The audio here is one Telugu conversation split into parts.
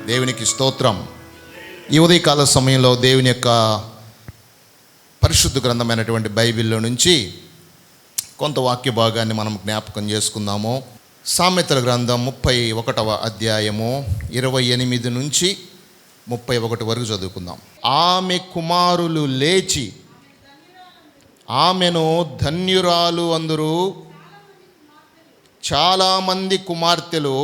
దేవునికి స్తోత్రం. ఈ ఉదయకాల సమయంలో దేవుని యొక్క పరిశుద్ధ గ్రంథమైనటువంటి బైబిల్లో నుంచి కొంత వాక్య భాగాన్ని మనం జ్ఞాపకం చేసుకుందాము. సామెతల గ్రంథం 31వ అధ్యాయము 28 నుంచి 31 వరకు చదువుకుందాం. ఆమె కుమారులు లేచి ఆమెను ధన్యురాలు అందరూ, చాలామంది కుమార్తెలు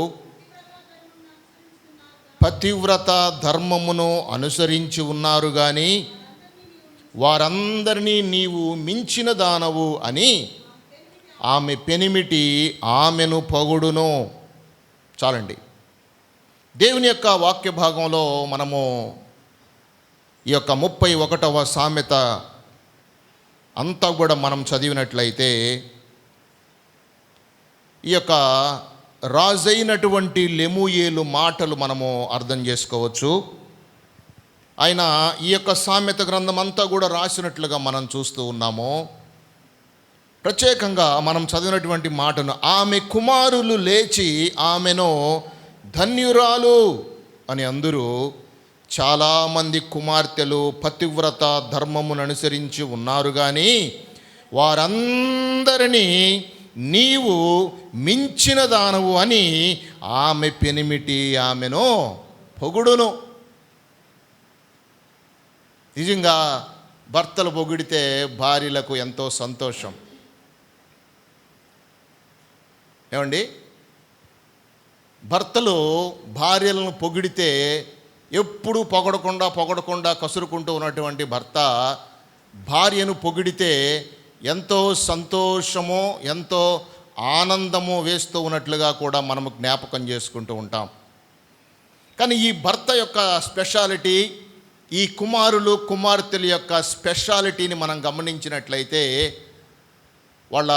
పతివ్రత ధర్మమును అనుసరించి ఉన్నారు కానీ వారందరినీ నీవు మించిన దానవు అని ఆమె పెనిమిటి ఆమెను పొగుడును. చాలండి. దేవుని యొక్క వాక్య భాగంలో మనము ఈ యొక్క 31వ సామెత అంతా కూడా మనం చదివినట్లయితే ఈ యొక్క రాజైనటువంటి లెమూయేలు మాటలు మనము అర్థం చేసుకోవచ్చు. ఆయన ఈ యొక్క సామెత గ్రంథం అంతా కూడా రాసినట్లుగా మనం చూస్తూ ఉన్నాము. ప్రత్యేకంగా మనం చదివినటువంటి మాటను, ఆమె కుమారులు లేచి ఆమెను ధన్యురాలు అని అందరూ, చాలామంది కుమార్తెలు పతివ్రత ధర్మమును అనుసరించి ఉన్నారు కానీ వారందరినీ నీవు మించిన దానవు అని ఆమె పెనిమిటి ఆమెను పొగుడును. నిజంగా భర్తలు పొగిడితే భార్యలకు ఎంతో సంతోషం. ఏమండి, భర్తలు భార్యలను పొగిడితే ఎప్పుడు పొగడకుండా కసురుకుంటూ ఉన్నటువంటి భర్త భార్యను పొగిడితే ఎంతో సంతోషమో ఎంతో ఆనందమో వేస్తూ ఉన్నట్లుగా కూడా మనము జ్ఞాపకం చేసుకుంటూ ఉంటాం. కానీ ఈ భర్త యొక్క స్పెషాలిటీ, ఈ కుమారులు కుమార్తెల యొక్క స్పెషాలిటీని మనం గమనించినట్లయితే, వాళ్ళ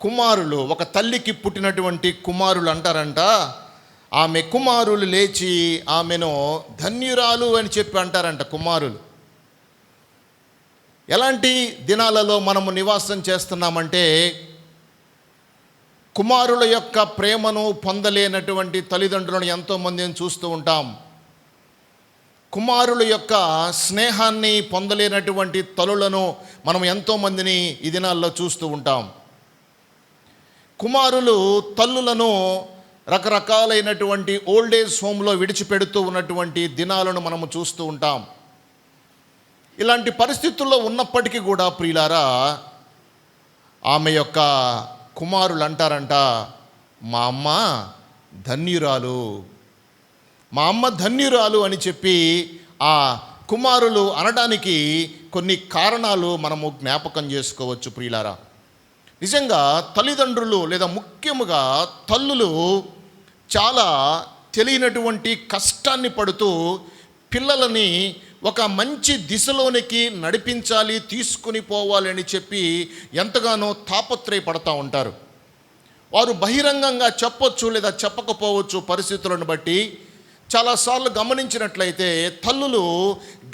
కుమారులు, ఒక తల్లికి పుట్టినటువంటి కుమారులు అంటారంట, ఆమె కుమారులు లేచి ఆమెను ధన్యురాలు అని చెప్పి అంటారంట. కుమారులు ఎలాంటి దినాలలో మనము నివాసం చేస్తున్నామంటే, కుమారుల యొక్క ప్రేమను పొందలేనటువంటి తల్లిదండ్రులను ఎంతోమందిని చూస్తూ ఉంటాం. కుమారుల యొక్క స్నేహాన్ని పొందలేనటువంటి తల్లులను మనం ఎంతోమందిని ఈ దినాల్లో చూస్తూ ఉంటాం. కుమారులు తల్లులను రకరకాలైనటువంటి ఓల్డ్ ఏజ్ హోమ్లో విడిచిపెడుతూ ఉన్నటువంటి దినాలను మనము చూస్తూ ఉంటాం. ఇలాంటి పరిస్థితుల్లో ఉన్నప్పటికీ కూడా ప్రియులారా, ఆమె యొక్క కుమారులు అంటారంట, మా అమ్మ ధన్యురాలు, మా అమ్మ ధన్యురాలు అని చెప్పి ఆ కుమారులు అనడానికి కొన్ని కారణాలు మనము జ్ఞాపకం చేసుకోవచ్చు ప్రియులారా. నిజంగా తల్లిదండ్రులు లేదా ముఖ్యముగా తల్లులు చాలా తెలియనటువంటి కష్టాన్ని పడుతూ పిల్లలని ఒక మంచి దిశలోనికి నడిపించాలి, తీసుకుని పోవాలని చెప్పి ఎంతగానో తాపత్రయపడతా ఉంటారు. వారు బహిరంగంగా చెప్పొచ్చు లేదా చెప్పకపోవచ్చు పరిస్థితులను బట్టి. చాలాసార్లు గమనించినట్లయితే తల్లులు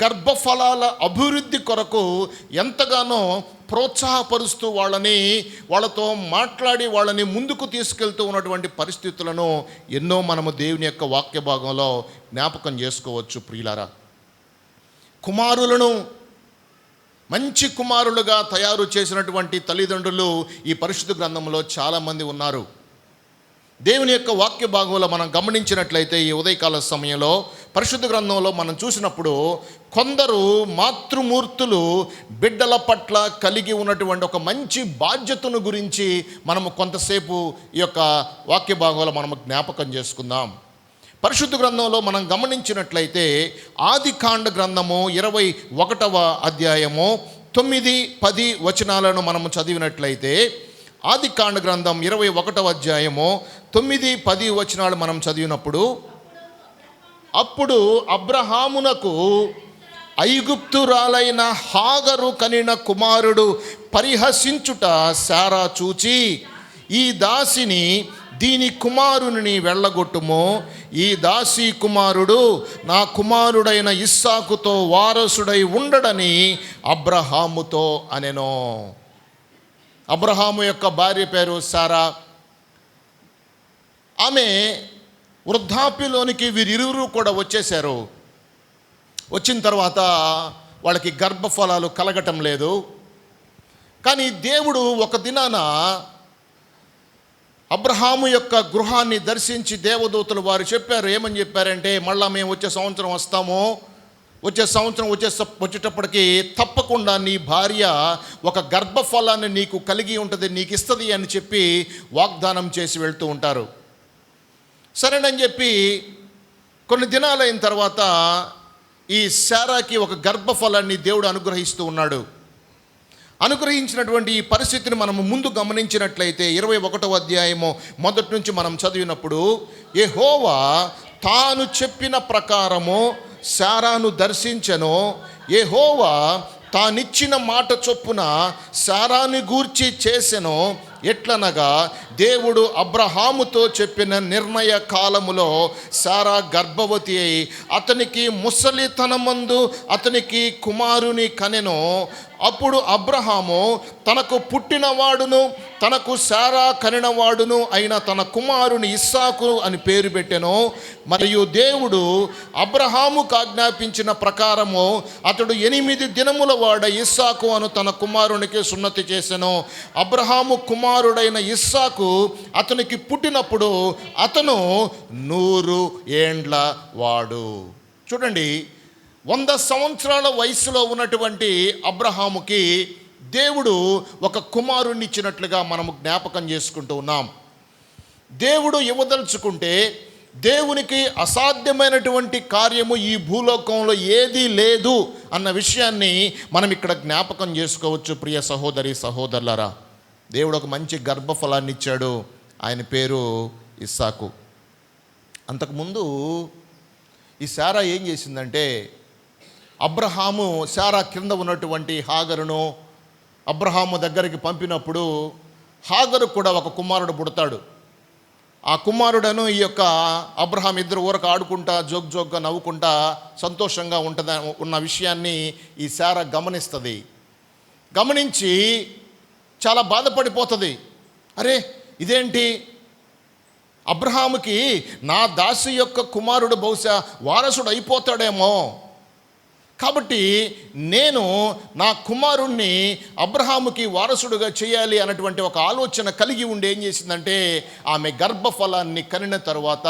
గర్భఫలాల అభివృద్ధి కొరకు ఎంతగానో ప్రోత్సాహపరుస్తూ వాళ్ళతో మాట్లాడి వాళ్ళని ముందుకు తీసుకెళ్తూ ఉన్నటువంటి పరిస్థితులను ఎన్నో మనము దేవుని యొక్క వాక్య భాగంలో జ్ఞాపకం చేసుకోవచ్చు ప్రియులారా. కుమారులను మంచి కుమారులుగా తయారు చేసినటువంటి తల్లిదండ్రులు ఈ పరిశుద్ధ గ్రంథంలో చాలామంది ఉన్నారు. దేవుని యొక్క వాక్య భాగంలో మనం గమనించినట్లయితే ఈ ఉదయకాల సమయంలో పరిశుద్ధ గ్రంథంలో మనం చూసినప్పుడు కొందరు మాతృమూర్తులు బిడ్డల పట్ల కలిగి ఉన్నటువంటి ఒక మంచి బాధ్యతను గురించి మనము కొంతసేపు ఈ యొక్క వాక్య భాగంలో మనము జ్ఞాపకం చేసుకుందాం. పరిశుద్ధ గ్రంథంలో మనం గమనించినట్లయితే ఆదికాండ గ్రంథము 21వ అధ్యాయము 9-10 వచనాలను మనము చదివినట్లయితే, ఆదికాండ గ్రంథం 21వ అధ్యాయము 9-10 వచనాలు మనం చదివినప్పుడు, అప్పుడు అబ్రహామునకు ఐగుప్తురాలైన హాగరు కనిన కుమారుడు పరిహసించుట శారా చూచి, ఈ దాసిని దీని కుమారుని వెళ్ళగొట్టుము, ఈ దాసి కుమారుడు నా కుమారుడైన ఇస్సాకుతో వారసుడై ఉండడని అబ్రహాముతో అనెను. అబ్రహాము యొక్క భార్య పేరు శారా. ఆమె వృద్ధాప్యలోనికి వీరిరువురు కూడా వచ్చేశారు. వచ్చిన తర్వాత వాళ్ళకి గర్భఫలాలు కలగటం లేదు. కానీ దేవుడు ఒక దినాన అబ్రహాము యొక్క గృహాన్ని దర్శించి దేవదూతలు వారు చెప్పారు. ఏమని చెప్పారంటే, మళ్ళా మేము వచ్చే సంవత్సరం వస్తాము, వచ్చే సంవత్సరం వచ్చేటప్పటికి తప్పకుండా నీ భార్య ఒక గర్భఫలాన్ని నీకు కలిగి ఉంటుంది, నీకు ఇస్తుంది అని చెప్పి వాగ్దానం చేసి వెళ్తూ ఉంటారు. సరేనని చెప్పి కొన్ని దినాలైన తర్వాత ఈ శారాకి ఒక గర్భఫలాన్ని దేవుడు అనుగ్రహిస్తూ ఉన్నాడు. అనుగ్రహించినటువంటి ఈ పరిస్థితిని మనము ముందు గమనించినట్లయితే 21వ అధ్యాయము మొదటి నుంచి మనం చదివినప్పుడు, యెహోవా తాను చెప్పిన ప్రకారము శారాను దర్శించెను. యెహోవా తానిచ్చిన మాట చొప్పున శారాని గూర్చి చేసెను. ఎట్లనగా దేవుడు అబ్రహాముతో చెప్పిన నిర్ణయ కాలములో శారా గర్భవతి అయి అతనికి ముసలితనమందు అతనికి కుమారుని కనెను. అప్పుడు అబ్రహాము తనకు పుట్టినవాడును తనకు శారా కనినవాడును అయిన తన కుమారుని ఇస్సాకు అని పేరు పెట్టెను. మరియు దేవుడు అబ్రహాముకు ఆజ్ఞాపించిన ప్రకారము అతడు 8 దినముల వాడ ఇస్సాకు అను తన కుమారునికి సున్నతి చేసెను. అబ్రహాము కుమారుడైన ఇస్సాకు అతనికి పుట్టినప్పుడు అతను 100 ఏండ్ల వాడు. చూడండి, 100 సంవత్సరాల వయసులో ఉన్నటువంటి అబ్రహాముకి దేవుడు ఒక కుమారుణ్ణి ఇచ్చినట్లుగా మనము జ్ఞాపకం చేసుకుంటూ ఉన్నాం. దేవుడు ఇవ్వదలుచుకుంటే దేవునికి అసాధ్యమైనటువంటి కార్యము ఈ భూలోకంలో ఏదీ లేదు అన్న విషయాన్ని మనం ఇక్కడ జ్ఞాపకం చేసుకోవచ్చు. ప్రియ సహోదరి సహోదరులారా, దేవుడు ఒక మంచి గర్భఫలాన్ని ఇచ్చాడు. ఆయన పేరు ఇస్సాకు. అంతకుముందు ఈ శారా ఏం చేసిందంటే, అబ్రహాము శారా కింద ఉన్నటువంటి హాగరును అబ్రహాము దగ్గరికి పంపినప్పుడు హాగరు కూడా ఒక కుమారుడు పుడతాడు. ఆ కుమారుడను ఈ యొక్క అబ్రహాం ఇద్దరు ఊరకు ఆడుకుంటా జోగ్గా నవ్వుకుంటా సంతోషంగా ఉన్న విషయాన్ని ఈ శారా గమనిస్తుంది. గమనించి చాలా బాధపడిపోతుంది. అరే, ఇదేంటి, అబ్రహాముకి నా దాసి యొక్క కుమారుడు బహుశా వారసుడు అయిపోతాడేమో, కాబట్టి నేను నా కుమారుణ్ణి అబ్రహాముకి వారసుడుగా చేయాలి అన్నటువంటి ఒక ఆలోచన కలిగి ఉండి ఏం చేసిందంటే, ఆమె గర్భఫలాన్ని కనిన తరువాత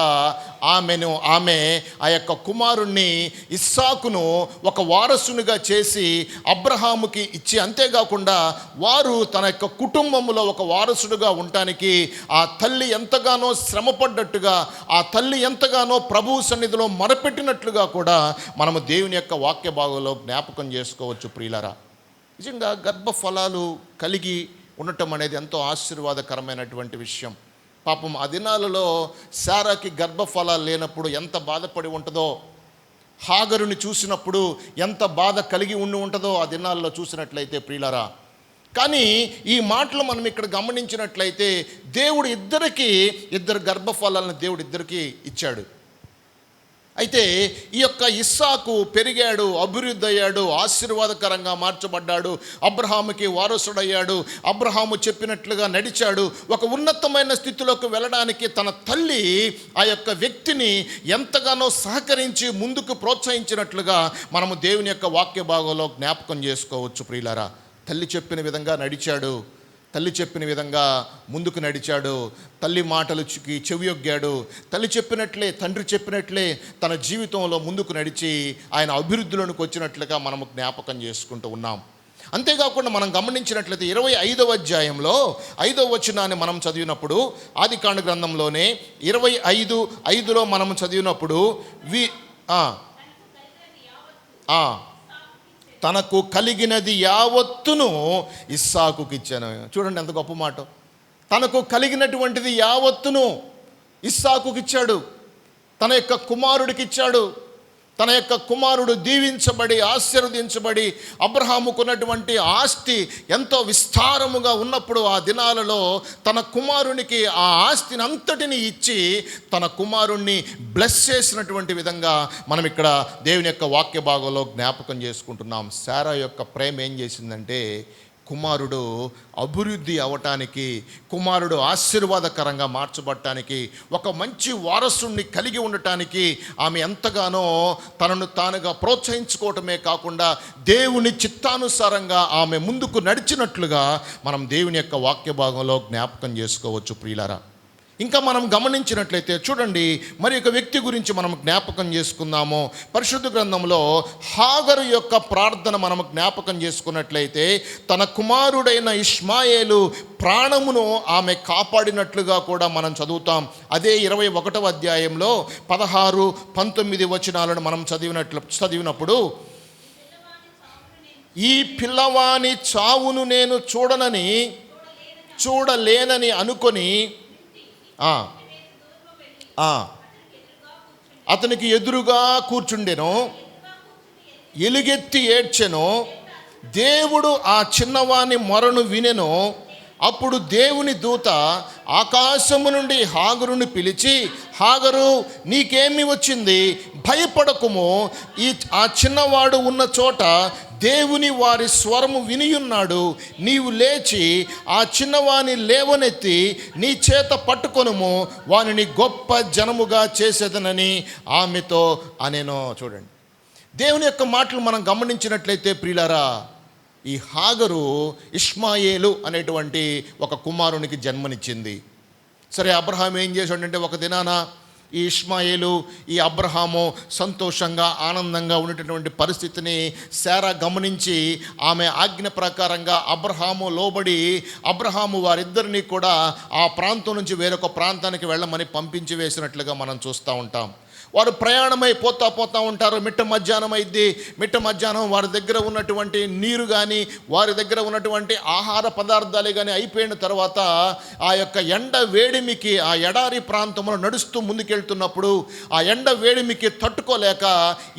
ఆమె ఆ యొక్క కుమారుణ్ణి ఇస్సాకును ఒక వారసునిగా చేసి అబ్రహాముకి ఇచ్చి, అంతేకాకుండా వారు తన యొక్క కుటుంబంలో ఒక వారసుడుగా ఉండటానికి ఆ తల్లి ఎంతగానో శ్రమపడ్డట్టుగా, ఆ తల్లి ఎంతగానో ప్రభువు సన్నిధిలో మొరపెట్టినట్లుగా కూడా మనము దేవుని యొక్క వాక్య భాగంలో జ్ఞాపకం చేసుకోవచ్చు. ప్రియులారా, నిజంగా గర్భఫలాలు కలిగి ఉండటం అనేది ఎంతో ఆశీర్వాదకరమైనటువంటి విషయం. పాపం ఆ దినాలలో శారాకి గర్భఫలాలు లేనప్పుడు ఎంత బాధపడి ఉంటుందో, హాగరుని చూసినప్పుడు ఎంత బాధ కలిగి ఉంటుందో ఆ దినాల్లో చూసినట్లయితే ప్రియులారా. కానీ ఈ మాటలు మనం ఇక్కడ గమనించినట్లయితే దేవుడు ఇద్దరు గర్భఫలాలను దేవుడు ఇద్దరికి ఇచ్చాడు. అయితే ఈ యొక్క ఇస్సాకు పెరిగాడు, అభివృద్ధి అయ్యాడు, ఆశీర్వాదకరంగా మార్చబడ్డాడు, అబ్రహాముకి వారసుడయ్యాడు, అబ్రహాము చెప్పినట్లుగా నడిచాడు. ఒక ఉన్నతమైన స్థితిలోకి వెళ్ళడానికి తన తల్లి ఆ యొక్క వ్యక్తిని ఎంతగానో సహకరించి ముందుకు ప్రోత్సహించినట్లుగా మనము దేవుని యొక్క వాక్య భాగంలో జ్ఞాపకం చేసుకోవచ్చు. ప్రియులారా, తల్లి చెప్పిన విధంగా నడిచాడు, తల్లి చెప్పిన విధంగా ముందుకు నడిచాడు, తల్లి మాటలకి చెవియొగ్గాడు, తల్లి చెప్పినట్లే తండ్రి చెప్పినట్లే తన జీవితంలో ముందుకు నడిచి ఆయన అభివృద్ధిలోనికి వచ్చినట్లుగా మనము జ్ఞాపకం చేసుకుంటూ ఉన్నాం. అంతేకాకుండా మనం గమనించినట్లయితే 25వ అధ్యాయంలో 5వ వచనాన్ని మనం చదివినప్పుడు, ఆదికాండ గ్రంథంలోనే 25:5లో మనం చదివినప్పుడు తనకు కలిగినది యావత్తును ఇస్సాకుకి ఇచ్చాను. చూడండి ఎంత గొప్ప మాట. తనకు కలిగినటువంటిది యావత్తును ఇస్సాకుకి ఇచ్చాడు, తన యొక్క కుమారుడికి ఇచ్చాడు. తన యొక్క కుమారుడు దీవించబడి ఆశీర్వదించబడి అబ్రహాముకున్నటువంటి ఆస్తి ఎంతో విస్తారముగా ఉన్నప్పుడు ఆ దినాలలో తన కుమారునికి ఆ ఆస్తిని అంతటిని ఇచ్చి తన కుమారుణ్ణి బ్లెస్ చేసినటువంటి విధంగా మనం ఇక్కడ దేవుని యొక్క వాక్య భాగంలో జ్ఞాపకం చేసుకుంటున్నాం. శారా యొక్క ప్రేమ ఏం చేసిందంటే, కుమారుడు అభివృద్ధి అవటానికి, కుమారుడు ఆశీర్వాదకరంగా మార్చబడటానికి, ఒక మంచి వారసుని కలిగి ఉండటానికి ఆమె ఎంతగానో తనను తానుగా ప్రోత్సహించుకోవటమే కాకుండా దేవుని చిత్తానుసారంగా ఆమె ముందుకు నడిచినట్లుగా మనం దేవుని యొక్క వాక్య భాగంలో జ్ఞాపకం చేసుకోవచ్చు ప్రియులారా. ఇంకా మనం గమనించినట్లయితే చూడండి, మరి ఒక వ్యక్తి గురించి మనం జ్ఞాపకం చేసుకుందాము. పరిశుద్ధ గ్రంథంలో హాగరు యొక్క ప్రార్థన మనం జ్ఞాపకం చేసుకున్నట్లయితే తన కుమారుడైన ఇష్మాయేలు ప్రాణమును ఆమె కాపాడినట్లుగా కూడా మనం చదువుతాం. అదే 21వ అధ్యాయంలో 16-19 వచనాలను మనం చదివినప్పుడు, ఈ పిల్లవాని చావును నేను చూడలేనని అనుకొని అతనికి ఎదురుగా కూర్చుండెను, ఎలుగెత్తి ఏడ్చెను. దేవుడు ఆ చిన్నవాని మొరను వినెను. అప్పుడు దేవుని దూత ఆకాశము నుండి హాగరుని పిలిచి, హాగరు, నీకేమి వచ్చింది? భయపడకుము, ఆ చిన్నవాడు ఉన్న చోట దేవుని వారి స్వరము వినియున్నాడు. నీవు లేచి ఆ చిన్నవాని లేవనెత్తి నీ చేత పట్టుకొనుము, వానిని గొప్ప జనముగా చేసేదనని ఆమెతో అనేనో. చూడండి, దేవుని యొక్క మాటలు మనం గమనించినట్లయితే ప్రియులారా, ఈ హాగరు ఇష్మాయేలు అనేటువంటి ఒక కుమారునికి జన్మనిచ్చింది. సరే, అబ్రహాం ఏం చేశాడంటే, ఒక దినాన ఈ ఇష్మాయేలు, ఈ అబ్రహాము సంతోషంగా ఆనందంగా ఉండేటటువంటి పరిస్థితిని శారా గమనించి ఆమె ఆజ్ఞ ప్రకారంగా అబ్రహాము లోబడి అబ్రహాము వారిద్దరినీ కూడా ఆ ప్రాంతం నుంచి వేరొక ప్రాంతానికి వెళ్ళమని పంపించి వేసినట్లుగా మనం చూస్తూ ఉంటాం. వారు ప్రయాణమై పోతా ఉంటారు. మిట్ట మధ్యాహ్నం వారి దగ్గర ఉన్నటువంటి నీరు కానీ వారి దగ్గర ఉన్నటువంటి ఆహార పదార్థాలు కానీ అయిపోయిన తర్వాత ఆ యొక్క ఎండ వేడిమికి ఆ ఎడారి ప్రాంతంలో నడుస్తూ ముందుకెళ్తున్నప్పుడు ఆ ఎండ వేడిమికి తట్టుకోలేక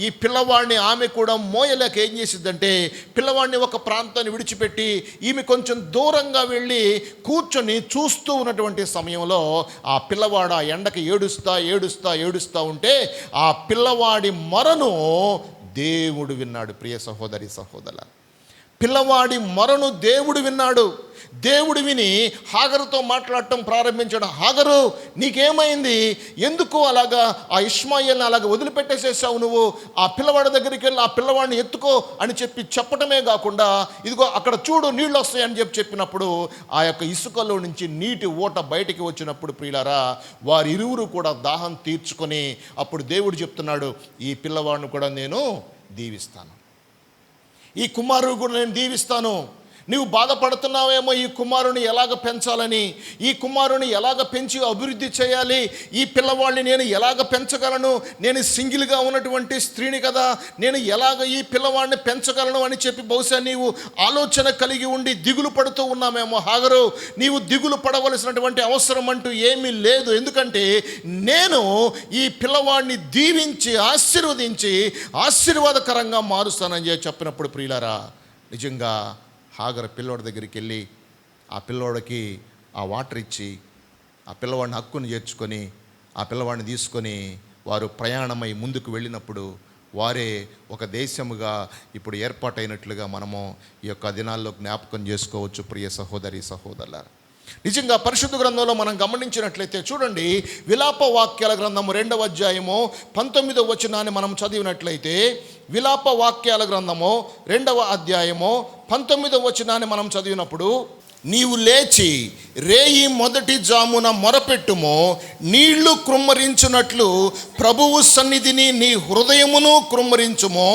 ఈ పిల్లవాడిని ఆమె కూడా మోయలేక ఏం చేసిద్దంటే, పిల్లవాడిని ఒక ప్రాంతాన్ని విడిచిపెట్టి ఈమె కొంచెం దూరంగా వెళ్ళి కూర్చొని చూస్తూ ఉన్నటువంటి సమయంలో ఆ పిల్లవాడు ఆ ఎండకి ఏడుస్తా ఉంటే ఆ పిల్లవాడి మొరను దేవుడు విన్నాడు. ప్రియ సహోదరి సహోదరుల, పిల్లవాడి మొరను దేవుడు విన్నాడు. దేవుడు విని హాగరుతో మాట్లాడటం ప్రారంభించాడు. హాగరు, నీకేమైంది? ఎందుకు అలాగా ఆ ఇష్మాయేల్ని అలాగ వదిలిపెట్టేసేసావు? నువ్వు ఆ పిల్లవాడి దగ్గరికి వెళ్ళి ఆ పిల్లవాడిని ఎత్తుకో అని చెప్పటమే కాకుండా, ఇదిగో అక్కడ చూడు నీళ్ళు వస్తాయని చెప్పినప్పుడు ఆ యొక్క ఇసుకలో నుంచి నీటి ఊట బయటికి వచ్చినప్పుడు ప్రియులారా, వారిరువురు కూడా దాహం తీర్చుకొని అప్పుడు దేవుడు చెప్తున్నాడు, ఈ పిల్లవాడిని కూడా నేను దీవిస్తాను, ఈ కుమారుడు కూడా నేను దీవిస్తాను. నువ్వు బాధపడుతున్నావేమో ఈ కుమారుని ఎలాగ పెంచాలని, ఈ కుమారుని ఎలాగ పెంచి అభివృద్ధి చేయాలి, ఈ పిల్లవాడిని నేను ఎలాగ పెంచగలను, నేను సింగిల్గా ఉన్నటువంటి స్త్రీని కదా, నేను ఎలాగ ఈ పిల్లవాడిని పెంచగలను అని చెప్పి బహుశా నీవు ఆలోచన కలిగి ఉండి దిగులు పడుతూ ఉన్నామేమో. హాగరు, నీవు దిగులు పడవలసినటువంటి అవసరం అంటూ ఏమీ లేదు. ఎందుకంటే నేను ఈ పిల్లవాడిని దీవించి ఆశీర్వదించి ఆశీర్వాదకరంగా మారుస్తానని చెప్పినప్పుడు ప్రియులారా, నిజంగా హాగరు పిల్లోడి దగ్గరికి వెళ్ళి ఆ పిల్లోడికి ఆ వాటర్ ఇచ్చి ఆ పిల్లవాడిని హక్కును చేర్చుకొని ఆ పిల్లవాడిని తీసుకొని వారు ప్రయాణమై ముందుకు వెళ్ళినప్పుడు వారే ఒక దేశముగా ఇప్పుడు ఏర్పాటైనట్లుగా మనము ఈ యొక్క దినాల్లో జ్ఞాపకం చేసుకోవచ్చు. ప్రియ సహోదరి సహోదరులారా, నిజంగా పరిశుద్ధ గ్రంథంలో మనం గమనించినట్లయితే చూడండి, విలాప వాక్యాల గ్రంథము 2వ అధ్యాయము 19వ వచనాన్ని మనం చదివినట్లయితే, విలాప వాక్యాల గ్రంథము 2వ అధ్యాయము 19వ వచనాన్ని మనం చదివినప్పుడు, నీవు లేచి రేయి మొదటి జామున మొరపెట్టుము, నీళ్లు కృమ్మరించున్నట్లు ప్రభువు సన్నిధిని నీ హృదయమును కృమ్మరించుము.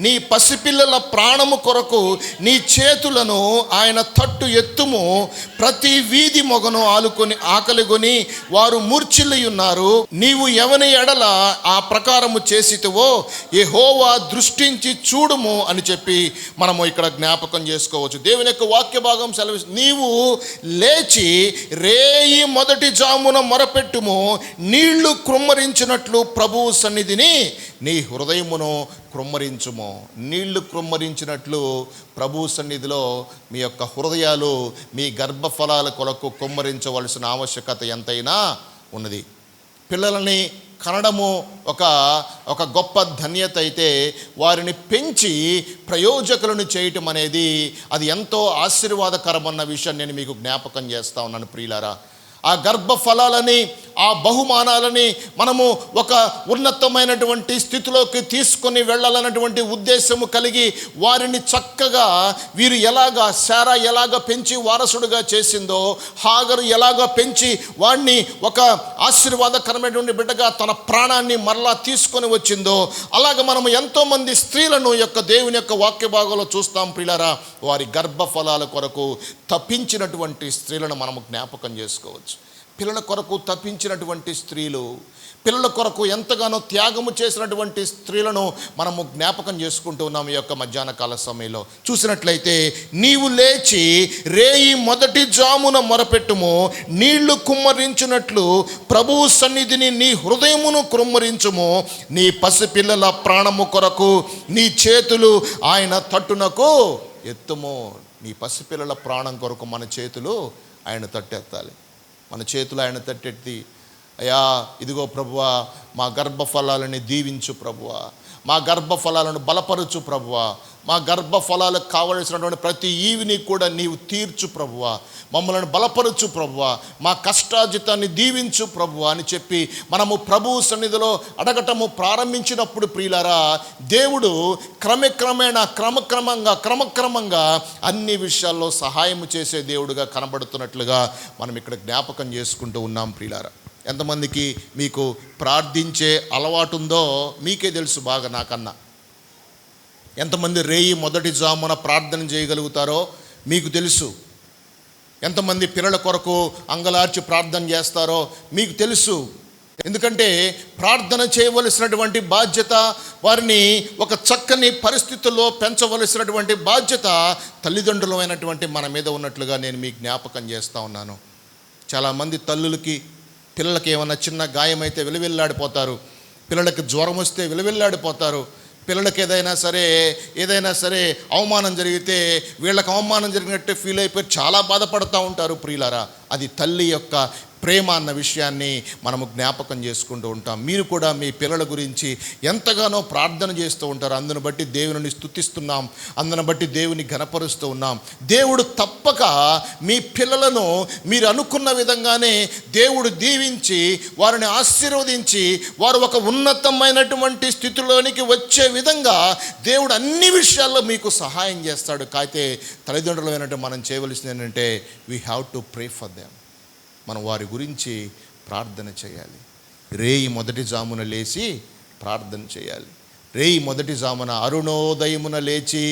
నీ పసిపిల్లల ప్రాణము కొరకు నీ చేతులను ఆయన తట్టు ఎత్తుము. ప్రతి వీధి మొగను ఆకలిగొని వారు మూర్ఛిల్లి ఉన్నారు. నీవు ఎవని ఎడల ఆ ప్రకారము చేసితివో యెహోవా దృష్టించి చూడుము అని చెప్పి మనము ఇక్కడ జ్ఞాపకం చేసుకోవచ్చు. దేవుని యొక్క వాక్య భాగం సెలవు, నీవు లేచి రేయి మొదటి జామున మొరపెట్టుము, నీళ్లు కృమ్మరించినట్లు ప్రభువు సన్నిధిని నీ హృదయమును కృమ్మరించుము. నీళ్లు కృమ్మరించినట్లు ప్రభువు సన్నిధిలో మీ యొక్క హృదయాలు, మీ గర్భఫలాల కొరకు కుమ్మరించవలసిన ఆవశ్యకత ఎంతైనా ఉన్నది. పిల్లలని కనడము ఒక ఒక గొప్ప ధన్యత అయితే, వారిని పెంచి ప్రయోజకులను చేయటం అనేది అది ఎంతో ఆశీర్వాదకరమన్న విషయం నేను మీకు జ్ఞాపకం చేస్తా ఉన్నాను ప్రియులారా. ఆ గర్భఫలాలని, ఆ బహుమానాలని మనము ఒక ఉన్నతమైనటువంటి స్థితిలోకి తీసుకొని వెళ్ళాలన్నటువంటి ఉద్దేశము కలిగి వారిని చక్కగా వీరు ఎలాగా శారా ఎలాగ పెంచి వారసుడుగా చేసిందో, హాగరు ఎలాగ పెంచి వాడిని ఒక ఆశీర్వాదకరమైనటువంటి బిడ్డగా తన ప్రాణాన్ని మరలా తీసుకొని వచ్చిందో, అలాగ మనము ఎంతోమంది స్త్రీలను యొక్క దేవుని యొక్క వాక్య భాగంలో చూస్తాం ప్రియులారా. వారి గర్భఫలాల కొరకు తప్పించినటువంటి స్త్రీలను మనము జ్ఞాపకం చేసుకోవచ్చు. పిల్లల కొరకు తప్పించినటువంటి స్త్రీలు, పిల్లల కొరకు ఎంతగానో త్యాగము చేసినటువంటి స్త్రీలను మనము జ్ఞాపకం చేసుకుంటూ ఉన్నాం ఈ యొక్క మధ్యాహ్న కాల సమయంలో. చూసినట్లయితే, నీవు లేచి రేయి మొదటి జామున మొరపెట్టుము, నీళ్లు కుమ్మరించినట్లు ప్రభువు సన్నిధిని నీ హృదయమును కుమ్మరించుము, నీ పసిపిల్లల ప్రాణము కొరకు నీ చేతులు ఆయన తట్టునకు ఎత్తుము. నీ పసిపిల్లల ప్రాణం కొరకు మన చేతులు ఆయన తట్టెత్తాలి. మన చేతులు ఆయన తట్టెత్తి, అయ్యా ఇదిగో ప్రభువా, మా గర్భఫలాలని దీవించు ప్రభువా, మా గర్భఫలాలను బలపరచు ప్రభువా, మా గర్భఫలాలకు కావలసినటువంటి ప్రతి ఈవిని కూడా నీవు తీర్చు ప్రభువా, మమ్మల్ని బలపరచు ప్రభువా, మా కష్టాజితాన్ని దీవించు ప్రభువా అని చెప్పి మనము ప్రభువు సన్నిధిలో అడగటము ప్రారంభించినప్పుడు ప్రియులారా, దేవుడు క్రమక్రమంగా అన్ని విషయాల్లో సహాయం చేసే దేవుడుగా కనబడుతున్నట్లుగా మనం ఇక్కడ జ్ఞాపకం చేసుకుంటూ ఉన్నాం ప్రియులారా. ఎంతమందికి మీకు ప్రార్థించే అలవాటు ఉందో మీకే తెలుసు బాగా నాకన్నా. ఎంతమంది రేయి మొదటి జామున ప్రార్థన చేయగలుగుతారో మీకు తెలుసు. ఎంతమంది పిల్లల కొరకు అంగలార్చి ప్రార్థన చేస్తారో మీకు తెలుసు. ఎందుకంటే ప్రార్థన చేయవలసినటువంటి బాధ్యత, వారిని ఒక చక్కని పరిస్థితుల్లో పెంచవలసినటువంటి బాధ్యత తల్లిదండ్రులమైనటువంటి మన మీద ఉన్నట్లుగా నేను మీకు జ్ఞాపకం చేస్తూ ఉన్నాను. చాలామంది తల్లులకి పిల్లలకి ఏమన్నా చిన్న గాయమైతే విలువిల్లాడిపోతారు, పిల్లలకి జ్వరం వస్తే విలువిల్లాడిపోతారు, పిల్లలకి ఏదైనా సరే అవమానం జరిగితే వీళ్ళకి అవమానం జరిగినట్టు ఫీల్ అయిపోయి చాలా బాధపడుతూ ఉంటారు ప్రియులారా. అది తల్లి యొక్క ప్రేమ అన్న విషయాన్ని మనము జ్ఞాపకం చేసుకుంటూ ఉంటాం. మీరు కూడా మీ పిల్లల గురించి ఎంతగానో ప్రార్థన చేస్తూ ఉంటారు. అందును బట్టి దేవుని స్తుతిస్తున్నాం, అందును బట్టి దేవుని ఘనపరుస్తూ ఉన్నాం. దేవుడు తప్పక మీ పిల్లలను మీరు అనుకున్న విధంగానే దేవుడు దీవించి వారిని ఆశీర్వదించి వారు ఒక ఉన్నతమైనటువంటి స్థితిలోనికి వచ్చే విధంగా దేవుడు అన్ని విషయాల్లో మీకు సహాయం చేస్తాడు. కాకపోతే తల్లిదండ్రులైనట్టు మనం చేయవలసింది ఏంటంటే, we have to pray for them. మనం వారి గురించి ప్రార్థన చేయాలి. రేయి మొదటి జామున లేచి ప్రార్థన చేయాలి. రేయి మొదటి జామున అరుణోదయమున లేచి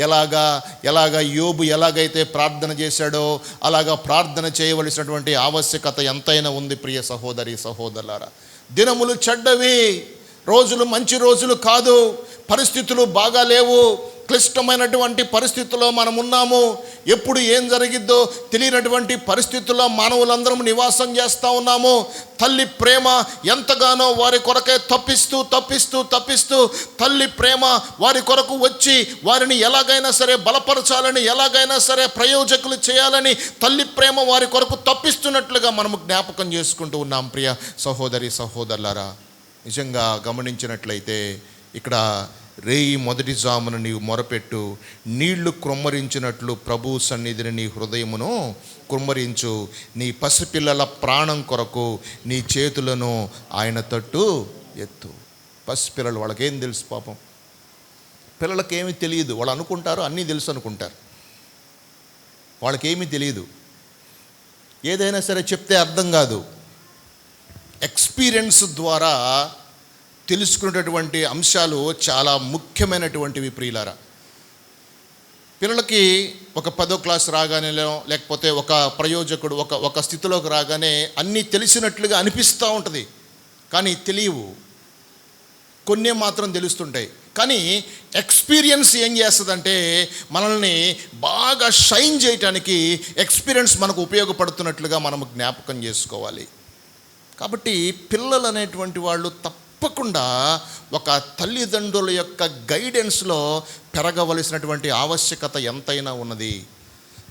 ఎలాగా యోబు ఎలాగైతే ప్రార్థన చేశాడో అలాగా ప్రార్థన చేయవలసినటువంటి ఆవశ్యకత ఎంతైనా ఉంది ప్రియ సహోదరి సహోదరులారా. దినములు చెడ్డవి, రోజులు మంచి రోజులు కాదు, పరిస్థితులు బాగా లేవు, క్లిష్టమైనటువంటి పరిస్థితుల్లో మనం ఉన్నాము. ఎప్పుడు ఏం జరిగిద్దో తెలియనటువంటి పరిస్థితుల్లో మానవులందరం నివాసం చేస్తూ ఉన్నాము. తల్లి ప్రేమ ఎంతగానో వారి కొరకే తప్పిస్తూ తల్లి ప్రేమ వారి కొరకు వచ్చి వారిని ఎలాగైనా సరే బలపరచాలని, ఎలాగైనా సరే ప్రయోజకులు చేయాలని తల్లి ప్రేమ వారి కొరకు తప్పిస్తున్నట్లుగా మనము జ్ఞాపకం చేసుకుంటూ ఉన్నాం ప్రియ సహోదరి సహోదరులారా. నిజంగా గమనించినట్లయితే ఇక్కడ రేయి మొదటి జామున నీవు మొరపెట్టు, నీళ్లు క్రొమ్మరించినట్లు ప్రభు సన్నిధిని నీ హృదయమును కుమ్మరించు, నీ పసిపిల్లల ప్రాణం కొరకు నీ చేతులను ఆయన తట్టు ఎత్తు. పసిపిల్లలు వాళ్ళకేం తెలుసు పాపం, పిల్లలకేమీ తెలియదు. వాళ్ళు అనుకుంటారు అన్నీ తెలుసు అనుకుంటారు, వాళ్ళకేమీ తెలియదు. ఏదైనా సరే చెప్తే అర్థం కాదు. ఎక్స్పీరియన్స్ ద్వారా తెలుసుకునేటటువంటి అంశాలు చాలా ముఖ్యమైనటువంటివి ప్రియులారా. పిల్లలకి ఒక 10వ క్లాస్ రాగానే, లేకపోతే ఒక ప్రయోజకుడు ఒక స్థితిలోకి రాగానే అన్నీ తెలిసినట్లుగా అనిపిస్తూ ఉంటుంది, కానీ తెలియవు. కొన్ని మాత్రం తెలుస్తుంటాయి. కానీ ఎక్స్పీరియన్స్ ఏం చేస్తుందంటే మనల్ని బాగా షైన్ చేయటానికి ఎక్స్పీరియన్స్ మనకు ఉపయోగపడుతున్నట్లుగా మనము జ్ఞాపకం చేసుకోవాలి. కాబట్టి పిల్లలు అనేటువంటి వాళ్ళు తప్పకుండా ఒక తల్లిదండ్రుల యొక్క గైడెన్స్లో పెరగవలసినటువంటి ఆవశ్యకత ఎంతైనా ఉన్నది.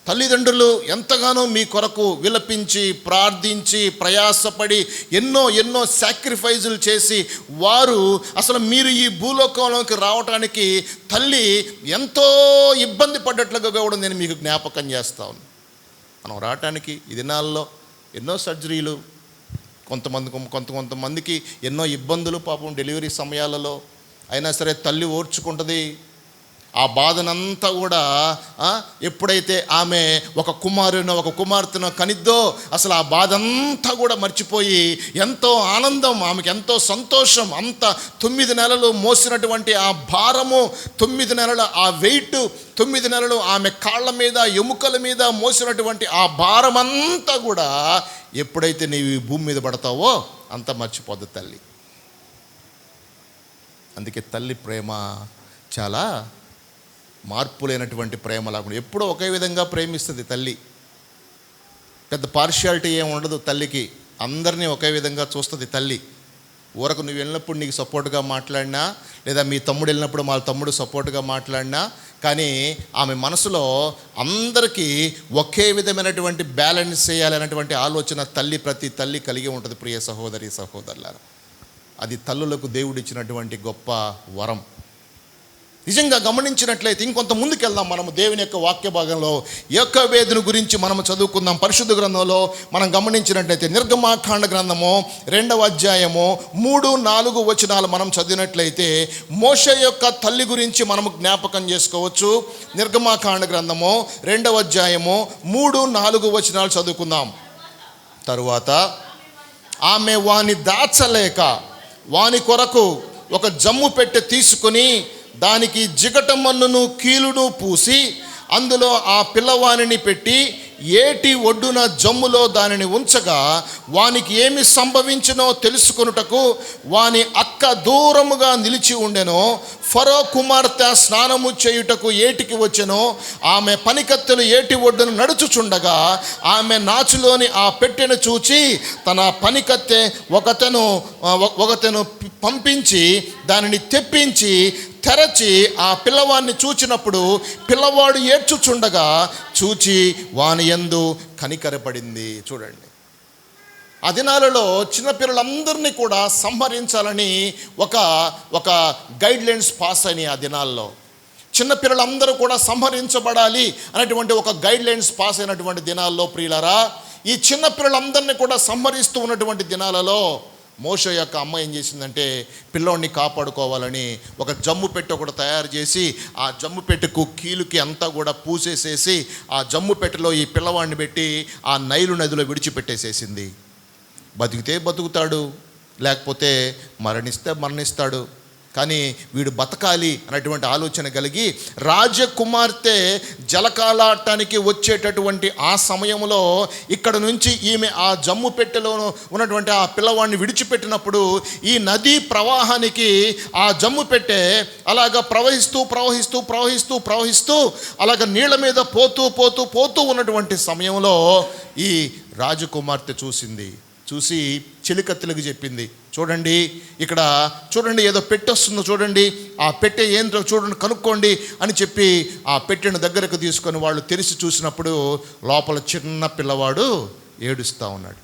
తల్లిదండ్రులు ఎంతగానో మీ కొరకు విలపించి ప్రార్థించి ప్రయాసపడి ఎన్నో సాక్రిఫైజులు చేసి వారు అసలు మీరు ఈ భూలోకంలోకి రావటానికి తల్లి ఎంతో ఇబ్బంది పడ్డట్లుగా కూడా నేను మీకు జ్ఞాపకం చేస్తాను. మనం రావటానికి ఈ దినాల్లో ఎన్నో సర్జరీలు, కొంతమందికి ఎన్నో ఇబ్బందులు పాపం డెలివరీ సమయాలలో. అయినా సరే తల్లి ఓర్చుకుంటుంది. ఆ బాధనంతా కూడా ఎప్పుడైతే ఆమె ఒక కుమార్తెనో కనిద్దో అసలు ఆ బాధ అంతా కూడా మర్చిపోయి ఎంతో ఆనందం, ఆమెకి ఎంతో సంతోషం. అంత 9 నెలలు మోసినటువంటి ఆ భారము, 9 నెలల ఆ వెయిట్, 9 నెలలు ఆమె కాళ్ళ మీద ఎముకల మీద మోసినటువంటి ఆ భారమంతా కూడా ఎప్పుడైతే నీవు ఈ భూమి మీద పడతావో అంత మర్చిపోద్ది తల్లి. అందుకే తల్లి ప్రేమ చాలా మార్పు లేనటువంటి ప్రేమ లాగా ఎప్పుడూ ఒకే విధంగా ప్రేమిస్తుంది తల్లి. పెద్ద పార్షియాలిటీ ఏమి ఉండదు తల్లికి. అందరినీ ఒకే విధంగా చూస్తుంది తల్లి. ఊరకు నువ్వు వెళ్ళినప్పుడు నీకు సపోర్ట్గా మాట్లాడినా, లేదా మీ తమ్ముడు వెళ్ళినప్పుడు మా తమ్ముడు సపోర్ట్గా మాట్లాడినా, కానీ ఆమె మనసులో అందరికీ ఒకే విధమైనటువంటి బ్యాలెన్స్ చేయాలనేటువంటి ఆలోచన ప్రతి తల్లి కలిగి ఉంటుంది. ప్రియ సహోదరి సహోదరులారా, అది తల్లులకు దేవుడిచ్చినటువంటి గొప్ప వరం. నిజంగా గమనించినట్లయితే ఇంకొంత ముందుకెళ్దాం. మనము దేవుని యొక్క వాక్య భాగంలో యోకోబేదును గురించి మనము చదువుకుందాం. పరిశుద్ధ గ్రంథంలో మనం గమనించినట్లయితే నిర్గమాకాండ గ్రంథము 2వ అధ్యాయము 3-4 వచనాలు మనం చదివినట్లయితే మోషే యొక్క తల్లి గురించి మనము జ్ఞాపకం చేసుకోవచ్చు. నిర్గమాకాండ గ్రంథము 2వ అధ్యాయము 3-4 వచనాలు చదువుకుందాం. తరువాత ఆమె వాని దాచలేక వాని కొరకు ఒక జమ్ము పెట్టె తీసుకుని దానికి జిగటమన్నును కీలును పూసి అందులో ఆ పిల్లవానిని పెట్టి ఏటి ఒడ్డున జమ్ములో దానిని ఉంచగా వానికి ఏమి సంభవించినో తెలుసుకొనుటకు వాని అక్క దూరముగా నిలిచి ఉండెనో. ఫరో కుమార్తె స్నానము చేయుటకు ఏటికి వచ్చెనో. ఆమె పనికత్తెలు ఏటి ఒడ్డును నడుచుచుండగా ఆమె నాచులోని ఆ పెట్టెను చూచి తన పనికత్తె ఒకతను పంపించి దానిని తెప్పించి తెరచి ఆ పిల్లవాడిని చూచినప్పుడు పిల్లవాడు ఏడ్చుచుండగా చూచి వాని యందు కనికరపడింది. చూడండి, ఆ దినాలలో చిన్నపిల్లలందరినీ కూడా సంహరించాలని ఒక గైడ్లైన్స్ పాస్ అయినాయి. ఆ దినాల్లో చిన్నపిల్లలందరూ కూడా సంహరించబడాలి అనేటువంటి ఒక గైడ్లైన్స్ పాస్ అయినటువంటి దినాల్లో ప్రియులారా, ఈ చిన్నపిల్లలందరినీ కూడా సంహరిస్తూ ఉన్నటువంటి దినాలలో మోషే యొక్క అమ్మ ఏం చేసిందంటే పిల్లోడిని కాపాడుకోవాలని ఒక జమ్ము పెట్టె ఒకటి తయారు చేసి ఆ జమ్ము పెట్టెకు కీలుకి అంతా కూడా పూసేసేసి ఆ జమ్ము పెట్టెలో ఈ పిల్లవాడిని పెట్టి ఆ నైలు నదిలో విడిచిపెట్టేసేసింది. బతికితే బతుకుతాడు, లేకపోతే మరణిస్తాడు. కానీ వీడు బతకాలి అనేటువంటి ఆలోచన కలిగి రాజకుమార్తె జలకాలాటానికి వచ్చేటటువంటి ఆ సమయంలో ఇక్కడ నుంచి ఈమె ఆ జమ్ము పెట్టెలో ఉన్నటువంటి ఆ పిల్లవాడిని విడిచిపెట్టినప్పుడు ఈ నదీ ప్రవాహానికి ఆ జమ్ము పెట్టె అలాగ ప్రవహిస్తూ అలాగ నీళ్ళ మీద పోతూ ఉన్నటువంటి సమయంలో ఈ రాజకుమార్తె చూసి చెలికత్తెలకు చెప్పింది, చూడండి ఇక్కడ చూడండి ఏదో పెట్టె వస్తుందో చూడండి, ఆ పెట్టె ఏంటో చూడండి కనుక్కోండి అని చెప్పి ఆ పెట్టెను దగ్గరకు తీసుకొని వాళ్ళు తెరిచి చూసినప్పుడు లోపల చిన్న పిల్లవాడు ఏడుస్తూ ఉన్నాడు.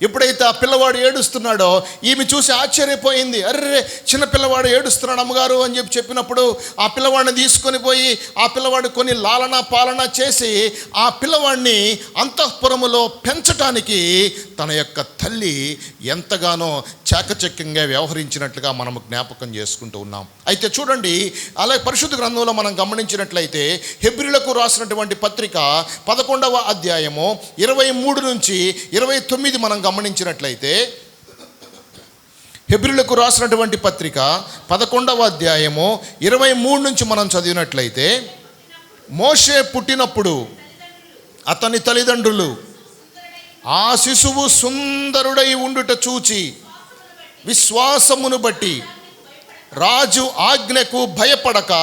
ఎప్పుడైతే ఆ పిల్లవాడు ఏడుస్తున్నాడో ఈమె చూసి ఆశ్చర్యపోయింది. అర్రే చిన్న పిల్లవాడు ఏడుస్తున్నాడు అమ్మగారు అని చెప్పినప్పుడు ఆ పిల్లవాడిని తీసుకొని పోయి ఆ పిల్లవాడు కొన్ని లాలన పాలన చేసి ఆ పిల్లవాడిని అంతఃపురములో పెంచటానికి తన యొక్క తల్లి ఎంతగానో చాకచక్యంగా వ్యవహరించినట్లుగా మనము జ్ఞాపకం చేసుకుంటూ ఉన్నాం. అయితే చూడండి, అలాగే పరిశుద్ధ గ్రంథంలో మనం గమనించినట్లయితే హెబ్రీయులకు రాసినటువంటి పత్రిక 11వ అధ్యాయము 23-29 మనం గమనించినట్లయితే హెబ్రీయులకు రాసినటువంటి పత్రిక 11వ అధ్యాయము 23 నుంచి మనం చదివినట్లయితే మోషే పుట్టినప్పుడు అతని తల్లిదండ్రులు ఆ శిశువు సుందరుడై ఉండుట చూచి విశ్వాసమును బట్టి రాజు ఆజ్ఞకు భయపడక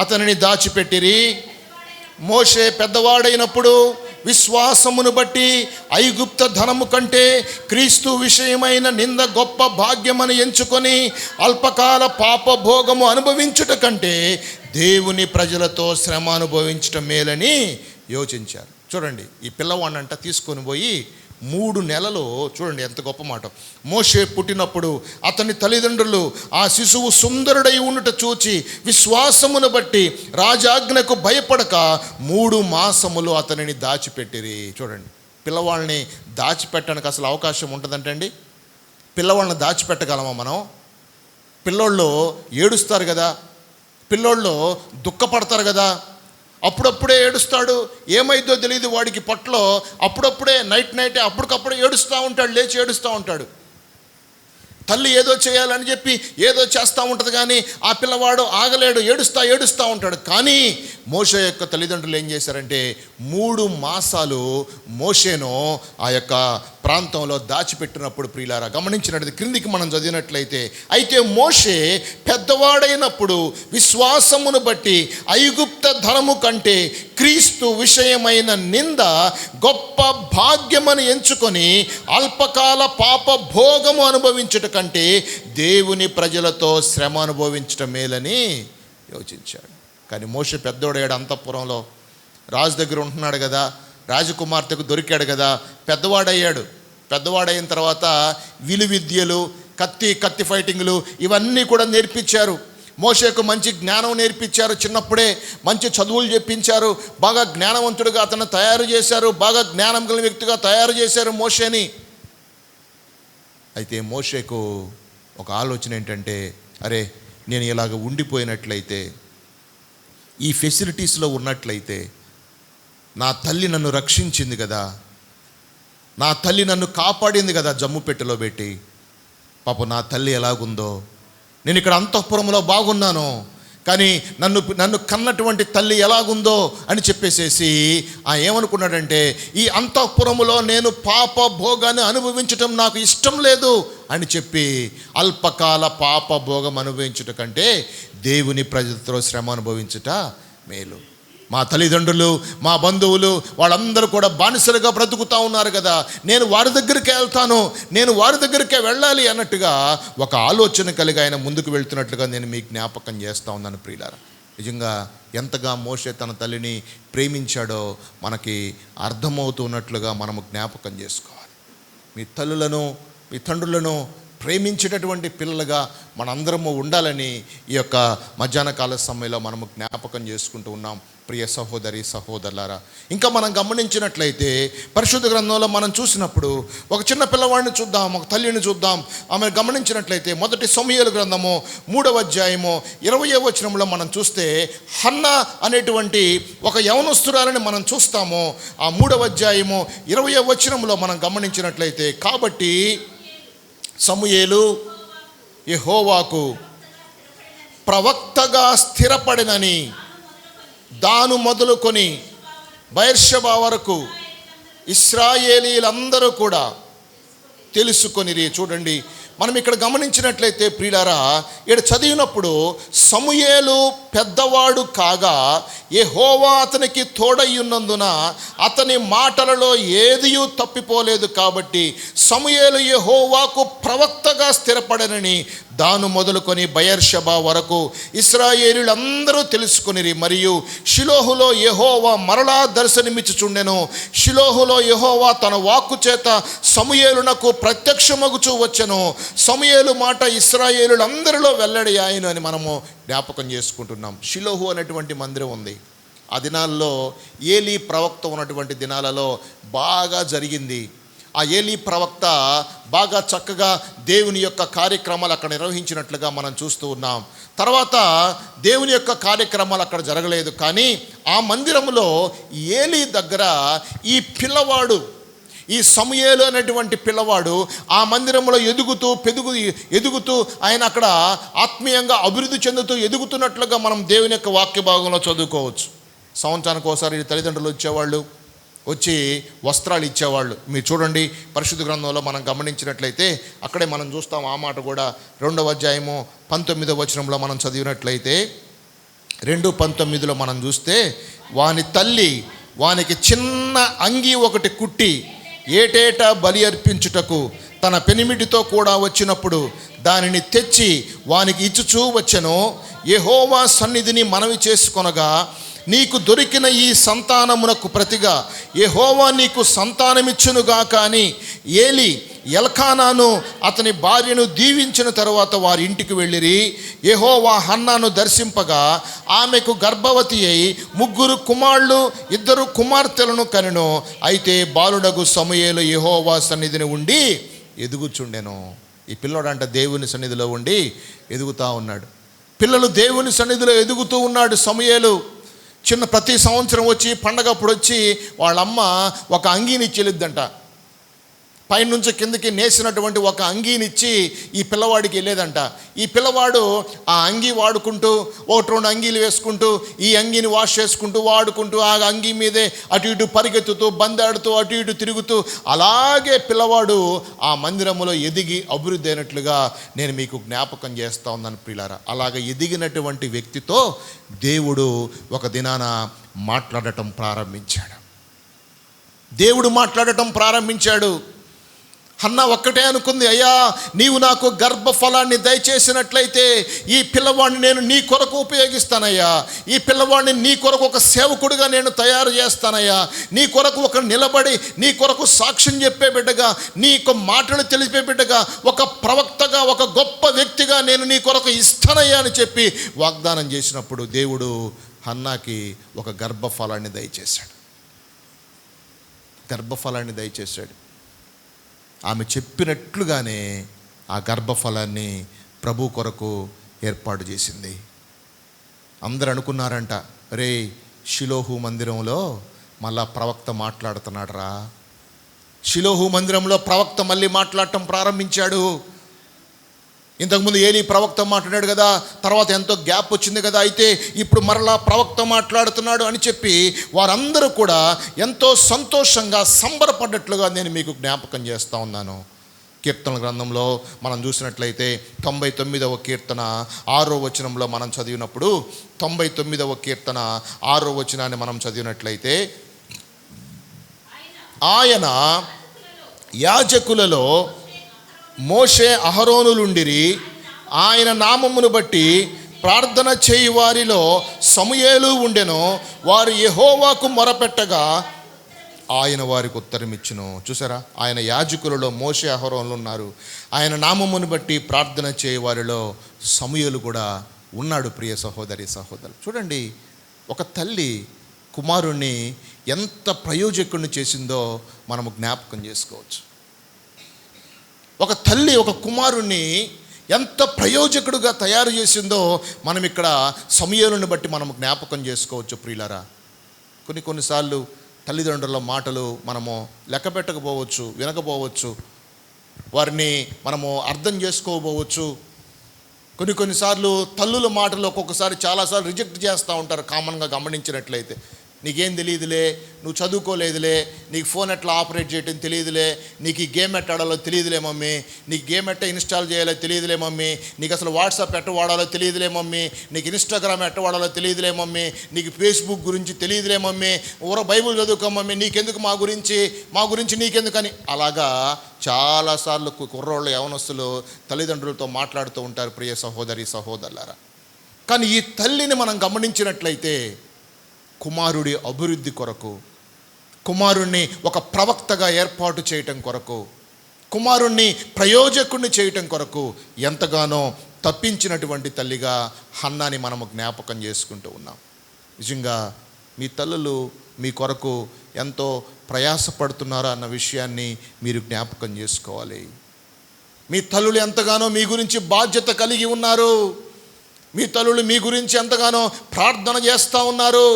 అతనిని దాచిపెట్టిరి. మోషే పెద్దవాడైనప్పుడు విశ్వాసమును బట్టి ఐగుప్త ధనము కంటే క్రీస్తు విషయమైన నింద గొప్ప భాగ్యమని ఎంచుకొని అల్పకాల పాప భోగము అనుభవించుట కంటే దేవుని ప్రజలతో శ్రమ అనుభవించటం మేలని యోచించారు. చూడండి, ఈ పిల్లవాడినంట తీసుకొని పోయి 3 నెలలు, చూడండి ఎంత గొప్ప మాట. మోషే పుట్టినప్పుడు అతని తల్లిదండ్రులు ఆ శిశువు సుందరుడై ఉండుట చూచి విశ్వాసమును బట్టి రాజాజ్ఞకు భయపడక 3 మాసములు అతనిని దాచిపెట్టిరి. చూడండి, పిల్లవాళ్ళని దాచిపెట్టడానికి అసలు అవకాశం ఉంటుందంటండి? పిల్లవాళ్ళని దాచిపెట్టగలమా మనం? పిల్లోళ్ళు ఏడుస్తారు కదా, పిల్లోళ్ళు దుఃఖపడతారు కదా, అప్పుడప్పుడే ఏడుస్తాడు. ఏమైందో తెలియదు వాడికి పొట్టలో, అప్పుడప్పుడే నైట్ అప్పటికప్పుడే ఏడుస్తూ ఉంటాడు, లేచి ఏడుస్తూ ఉంటాడు. తల్లి ఏదో చేయాలని చెప్పి ఏదో చేస్తూ ఉంటుంది, కానీ ఆ పిల్లవాడు ఆగలేడు, ఏడుస్తూ ఉంటాడు. కానీ మోషే యొక్క తల్లిదండ్రులు ఏం చేశారంటే 3 మాసాలు మోషేను ఆ యొక్క ప్రాంతంలో దాచిపెట్టినప్పుడు ప్రియులారా గమనించినట్టు క్రిందికి మనం చదివినట్లయితే, అయితే మోషే పెద్దవాడైనప్పుడు విశ్వాసమును బట్టి ఐగుప్త ధనము కంటే క్రీస్తు విషయమైన నింద గొప్ప భాగ్యమని ఎంచుకొని అల్పకాల పాప భోగము అనుభవించుట కంటే దేవుని ప్రజలతో శ్రమ అనుభవించటం మేలని యోచించాడు. కానీ మోషే పెద్దోడయ్యాడు, అంతఃపురంలో రాజు దగ్గర ఉంటున్నాడు కదా, రాజకుమార్తెకు దొరికాడు కదా, పెద్దవాడయ్యాడు. పెద్దవాడైన తర్వాత విలువిద్యలు, కత్తి ఫైటింగ్లు ఇవన్నీ కూడా నేర్పించారు. మోషేకు మంచి జ్ఞానం నేర్పించారు, చిన్నప్పుడే మంచి చదువులు చెప్పించారు, బాగా జ్ఞానవంతుడిగా అతను తయారు చేశారు, బాగా జ్ఞానం కలిగిన వ్యక్తిగా తయారు చేశారు మోషేని. అయితే మోషేకు ఒక ఆలోచన ఏంటంటే, అరే నేను ఇలాగ ఉండిపోయినట్లయితే, ఈ ఫెసిలిటీస్లో ఉన్నట్లయితే, నా తల్లి నన్ను రక్షించింది కదా, నా తల్లి నన్ను కాపాడింది కదా జమ్ము పెట్టెలో పెట్టి, పాప నా తల్లి ఎలాగుందో, నేను ఇక్కడ అంతఃపురంలో బాగున్నాను, కానీ నన్ను కన్నటువంటి తల్లి ఎలాగుందో అని చెప్పేసేసి ఏమనుకున్నాడంటే, ఈ అంతఃపురములో నేను పాప భోగాన్ని అనుభవించటం నాకు ఇష్టం లేదు అని చెప్పి అల్పకాల పాప భోగం అనుభవించుట కంటే దేవుని ప్రజలతో శ్రమ అనుభవించుట మేలు. మా తల్లిదండ్రులు, మా బంధువులు వాళ్ళందరూ కూడా బానిసలుగా బ్రతుకుతూ ఉన్నారు కదా, నేను వారి దగ్గరికే వెళ్తాను, నేను వారి దగ్గరికే వెళ్ళాలి అన్నట్టుగా ఒక ఆలోచన కలిగి ఆయన ముందుకు వెళ్తున్నట్లుగా నేను మీకు జ్ఞాపకం చేస్తూ ఉన్నాను ప్రియులారా. నిజంగా ఎంతగా మోషే తన తల్లిని ప్రేమించాడో మనకి అర్థమవుతున్నట్లుగా మనము జ్ఞాపకం చేసుకోవాలి. మీ తల్లులను, మీ తండ్రులను ప్రేమించేటటువంటి పిల్లలుగా మనందరము ఉండాలని ఈ యొక్క మధ్యాహ్న కాల సమయంలో మనము జ్ఞాపకం చేసుకుంటూ ఉన్నాం. ప్రియ సహోదరి సహోదరులారా, ఇంకా మనం గమనించినట్లయితే పరిశుద్ధ గ్రంథంలో మనం చూసినప్పుడు ఒక చిన్న పిల్లవాడిని చూద్దాం, ఒక తల్లిని చూద్దాం. ఆమె గమనించినట్లయితే మొదటి సమూయేలు గ్రంథము 3వ అధ్యాయము 20వ వచనంలో మనం చూస్తే హన్నా అనేటువంటి ఒక యవనస్తురాలని మనం చూస్తాము. ఆ 3వ అధ్యాయము 20వ వచనంలో మనం గమనించినట్లయితే, కాబట్టి సమూయేలు యెహోవాకు ప్రవక్తగా స్థిరపడినని దాను మొదలుకొని బెర్షెబా వరకు ఇశ్రాయేలీలందరూ కూడా తెలుసుకొనిరి. చూడండి, మనం ఇక్కడ గమనించినట్లయితే ప్రియులారా, ఇక్కడ చదివినప్పుడు సమూయేలు పెద్దవాడు కాగా యెహోవా అతనికి తోడయ్యున్నందున అతని మాటలలో ఏదియూ తప్పిపోలేదు. కాబట్టి సమూయేలు యెహోవాకు ప్రవక్తగా స్థిరపడనని దాను మొదలుకొని బెర్షెబా వరకు ఇశ్రాయేలీలందరూ తెలుసుకొనిరి. మరియు షిలోహులో యెహోవా మరలా దర్శనమిచ్చుచుండెను. షిలోహులో యెహోవా తన వాక్కు చేత సమూయేలునకు ప్రత్యక్షమగుచూ వచ్చెను. సమూయేలు మాట ఇశ్రాయేలులందరిలో వెల్లడియాయను అని మనము జ్ఞాపకం చేసుకుంటున్నాం. షిలోహు అనేటువంటి మందిరం ఉంది. ఆ దినాల్లో ఏలీ ప్రవక్త ఉన్నటువంటి దినాలలో బాగా జరిగింది. ఆ ఏలీ ప్రవక్త బాగా చక్కగా దేవుని యొక్క కార్యక్రమాలు అక్కడ నిర్వహించినట్లుగా మనం చూస్తూ ఉన్నాం. తర్వాత దేవుని యొక్క కార్యక్రమాలు అక్కడ జరగలేదు, కానీ ఆ మందిరంలో ఏలీ దగ్గర ఈ పిల్లవాడు, ఈ సమూయేలు అనేటువంటి పిల్లవాడు ఆ మందిరంలో ఎదుగుతూ ఆయన అక్కడ ఆత్మీయంగా అభివృద్ధి చెందుతూ ఎదుగుతున్నట్లుగా మనం దేవుని యొక్క వాక్య భాగంలో చదువుకోవచ్చు. సంవత్సరానికి ఒకసారి తల్లిదండ్రులు వచ్చేవాళ్ళు, వచ్చి వస్త్రాలు ఇచ్చేవాళ్ళు. మీరు చూడండి, పరిశుద్ధ గ్రంథంలో మనం గమనించినట్లయితే అక్కడే మనం చూస్తాం. ఆ మాట కూడా 2వ అధ్యాయము 19వ వచనంలో మనం చదివినట్లయితే 2:19లో మనం చూస్తే, వాని తల్లి వానికి చిన్న అంగీ ఒకటి కుట్టి ఏటేటా బలి అర్పించుటకు తన పెనిమిటితో కూడా వచ్చినప్పుడు దానిని తెచ్చి వానికి ఇచ్చుచూ వచ్చెను. యెహోవా సన్నిధిని మనవి చేసుకొనగా, నీకు దొరికిన ఈ సంతానమునకు ప్రతిగా యెహోవా నీకు సంతానమిచ్చునుగాక అని ఏలి ఎల్కానాను అతని భార్యను దీవించిన తరువాత వారి ఇంటికి వెళ్ళిరి. యెహోవా హన్నాను దర్శింపగా ఆమెకు గర్భవతి అయి 3 కుమారులు 2 కుమార్తెలను కనెను. అయితే బాలుడగు సమూయేలు యెహోవా సన్నిధిని ఉండి ఎదుగుచుండెను. ఈ పిల్లోడంట దేవుని సన్నిధిలో ఉండి ఎదుగుతూ ఉన్నాడు. పిల్లలు దేవుని సన్నిధిలో ఎదుగుతూ ఉన్నాడు సమూయేలు. ప్రతి సంవత్సరం వచ్చి పండగప్పుడు వచ్చి వాళ్ళమ్మ ఒక అంగీని చెల్లిద్దంట. పైనుంచి కిందకి నేసినటువంటి ఒక అంగీనిచ్చి ఈ పిల్లవాడికి వెళ్ళేదంట. ఈ పిల్లవాడు ఆ అంగీ వాడుకుంటూ 1-2 అంగీలు వేసుకుంటూ ఈ అంగీని వాష్ చేసుకుంటూ వాడుకుంటూ ఆ అంగీ మీదే అటు ఇటు పరిగెత్తుతూ బందాడుతూ అటు ఇటు తిరుగుతూ అలాగే పిల్లవాడు ఆ మందిరములో ఎదిగి అభివృద్ధి అయినట్లుగా నేను మీకు జ్ఞాపకం చేస్తూ ఉన్నాను ప్రియులారా. అలాగ ఎదిగినటువంటి వ్యక్తితో దేవుడు ఒక దినాన మాట్లాడటం ప్రారంభించాడు. హన్నా ఒక్కటే అనుకుంది, అయ్యా నీవు నాకు గర్భఫలాన్ని దయచేసినట్లయితే ఈ పిల్లవాడిని నేను నీ కొరకు ఉపయోగిస్తానయ్యా. ఈ పిల్లవాడిని నీ కొరకు ఒక సేవకుడిగా నేను తయారు చేస్తానయ్యా. నీ కొరకు ఒక నిలబడి నీ కొరకు సాక్ష్యం చెప్పే బిడ్డగా, నీ యొక్క మాటలు తెలిపే బిడ్డగా, ఒక ప్రవక్తగా, ఒక గొప్ప వ్యక్తిగా నేను నీ కొరకు ఇస్తానయ్యా అని చెప్పి వాగ్దానం చేసినప్పుడు దేవుడు హన్నాకి ఒక గర్భఫలాన్ని దయచేశాడు. ఆమె చెప్పినట్లుగానే ఆ గర్భఫలాన్ని ప్రభు కొరకు ఏర్పాటు చేసింది. అందరూ అనుకున్నారంట, రే షిలోహు మందిరంలో మళ్ళా ప్రవక్త మాట్లాడుతున్నాడు రా. షిలోహు మందిరంలో ప్రవక్త మళ్ళీ మాట్లాడటం ప్రారంభించాడు. ఇంతకుముందు ఏలీ ప్రవక్త మాట్లాడాడు కదా, తర్వాత ఎంతో గ్యాప్ వచ్చింది కదా, అయితే ఇప్పుడు మరలా ప్రవక్త మాట్లాడుతున్నాడు అని చెప్పి వారందరూ కూడా ఎంతో సంతోషంగా సంబరపడ్డట్లుగా నేను మీకు జ్ఞాపకం చేస్తూ ఉన్నాను. కీర్తనల గ్రంథంలో మనం చూసినట్లయితే 99వ కీర్తన 6వ వచనంలో మనం చదివినప్పుడు 99వ కీర్తన 6వ వచనాన్ని మనం చదివినట్లయితే, ఆయన యాజకులలో మోషే అహరోనులుండిరి, ఆయన నామమును బట్టి ప్రార్థన చేయి వారిలో సమూయేలు ఉండెను. వారు యెహోవాకు మొరపెట్టగా ఆయన వారికి ఉత్తరం ఇచ్చును. చూసారా, ఆయన యాజకులలో మోషే అహరోనులు ఉన్నారు, ఆయన నామమును బట్టి ప్రార్థన చేయి వారిలో సమూయేలు కూడా ఉన్నాడు. ప్రియ సహోదరి సహోదరులు, చూడండి, ఒక తల్లి కుమారుణ్ణి ఎంత ప్రయోజకుడిని చేసిందో మనము జ్ఞాపకం చేసుకోవచ్చు. ఒక తల్లి ఒక కుమారుణ్ణి ఎంత ప్రయోజకుడుగా తయారు చేసిందో మనం ఇక్కడ సమూయేలుని బట్టి మనం జ్ఞాపకం చేసుకోవచ్చు ప్రియులారా. కొన్నిసార్లు తల్లిదండ్రుల మాటలు మనము లెక్క పెట్టకపోవచ్చు, వినకపోవచ్చు, వారిని మనము అర్థం చేసుకోకపోవచ్చు. కొన్నిసార్లు తల్లుల మాటలు ఒక్కొక్కసారి చాలాసార్లు రిజెక్ట్ చేస్తూ ఉంటారు. కామన్గా గమనించినట్లయితే, నీకేం తెలియదులే, నువ్వు చదువుకోలేదులే, నీకు ఫోన్ ఎట్లా ఆపరేట్ చేయటం తెలియదులే, నీకు ఈ గేమ్ ఎట్ట ఆడాలో తెలియదులే మమ్మీ, నీకు గేమ్ ఎట్ట ఇన్స్టాల్ చేయాలో తెలియదులే మమ్మీ, నీకు అసలు వాట్సాప్ ఎట్ట వాడాలో తెలియదులే మమ్మీ, నీకు ఇన్స్టాగ్రామ్ ఎట్ట వాడాలో తెలియదులే మమ్మీ, నీకు ఫేస్బుక్ గురించి తెలియదులే మమ్మీ, ఊర బైబుల్ చదువుకో మమ్మీ, నీకెందుకు మా గురించి నీకెందుకని అలాగా చాలాసార్లు కుర్రోళ్ళు యవనస్తులు తల్లిదండ్రులతో మాట్లాడుతూ ఉంటారు. ప్రియ సహోదరి సహోదరులారా, కానీ ఈ తల్లిని మనం గమనించినట్లయితే కుమారుడి అభివృద్ధి కొరకు, కుమారుణ్ణి ఒక ప్రవక్తగా ఏర్పాటు చేయటం కొరకు, కుమారుణ్ణి ప్రయోజకుణ్ణి చేయటం కొరకు ఎంతగానో తప్పించినటువంటి తల్లిగా హన్నాని మనము జ్ఞాపకం చేసుకుంటూ ఉన్నాం. నిజంగా మీ తల్లులు మీ కొరకు ఎంతో ప్రయాసపడుతున్నారా అన్న విషయాన్ని మీరు జ్ఞాపకం చేసుకోవాలి. మీ తల్లులు ఎంతగానో మీ గురించి బాధ్యత కలిగి ఉన్నారు. మీ తల్లులు మీ గురించి ఎంతగానో ప్రార్థన చేస్తూ ఉన్నారు.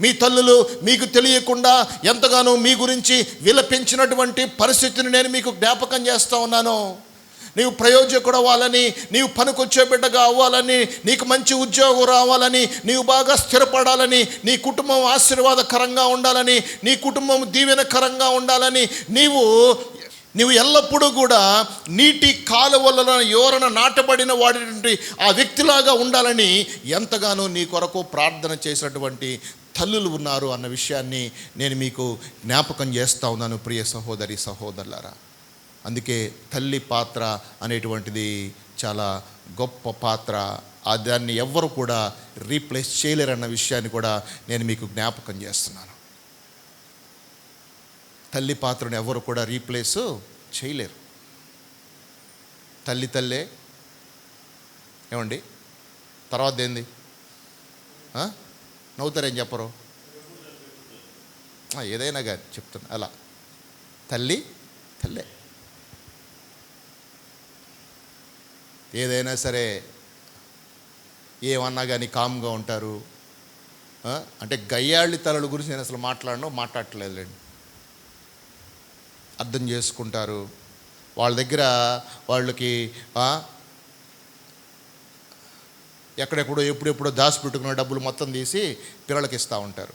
మీ తల్లులు మీకు తెలియకుండా ఎంతగానో మీ గురించి విలపించినటువంటి పరిస్థితిని నేను మీకు జ్ఞాపకం చేస్తూ ఉన్నాను. నీవు ప్రయోజకుడు అవ్వాలని, నీవు పనికొచ్చే బిడ్డగా అవ్వాలని, నీకు మంచి ఉద్యోగం రావాలని, నీవు బాగా స్థిరపడాలని, నీ కుటుంబం ఆశీర్వాదకరంగా ఉండాలని, నీ కుటుంబం దీవెనకరంగా ఉండాలని, నీవు ఎల్లప్పుడూ కూడా నీటి కాలువల యోరన నాటబడిన వాడి ఆ వ్యక్తిలాగా ఉండాలని ఎంతగానో నీ కొరకు ప్రార్థన చేసినటువంటి తల్లులు ఉన్నారు అన్న విషయాన్ని నేను మీకు జ్ఞాపకం చేస్తూ ఉన్నాను ప్రియ సహోదరి సహోదరులారా. అందుకే తల్లి పాత్ర అనేటువంటిది చాలా గొప్ప పాత్ర. దాన్ని ఎవ్వరు కూడా రీప్లేస్ చేయలేరన్న విషయాన్ని కూడా నేను మీకు జ్ఞాపకం చేస్తున్నాను. తల్లి పాత్రను ఎవరు కూడా రీప్లేస్ చేయలేరు. తల్లే ఏమండి, తర్వాత ఏంది? నవ్వుతారేం చెప్పరు? ఏదైనా కానీ చెప్తున్నా, అలా తల్లే ఏదైనా సరే ఏమన్నా కానీ కామ్గా ఉంటారు. అంటే గయ్యాళ్ళి తలల గురించి నేను అసలు మాట్లాడట్లేదులేండి. అర్థం చేసుకుంటారు. వాళ్ళ దగ్గర వాళ్ళకి ఎక్కడెక్కడో ఎప్పుడెప్పుడో దాచిపెట్టుకున్న డబ్బులు మొత్తం తీసి పిల్లలకి ఇస్తూ ఉంటారు.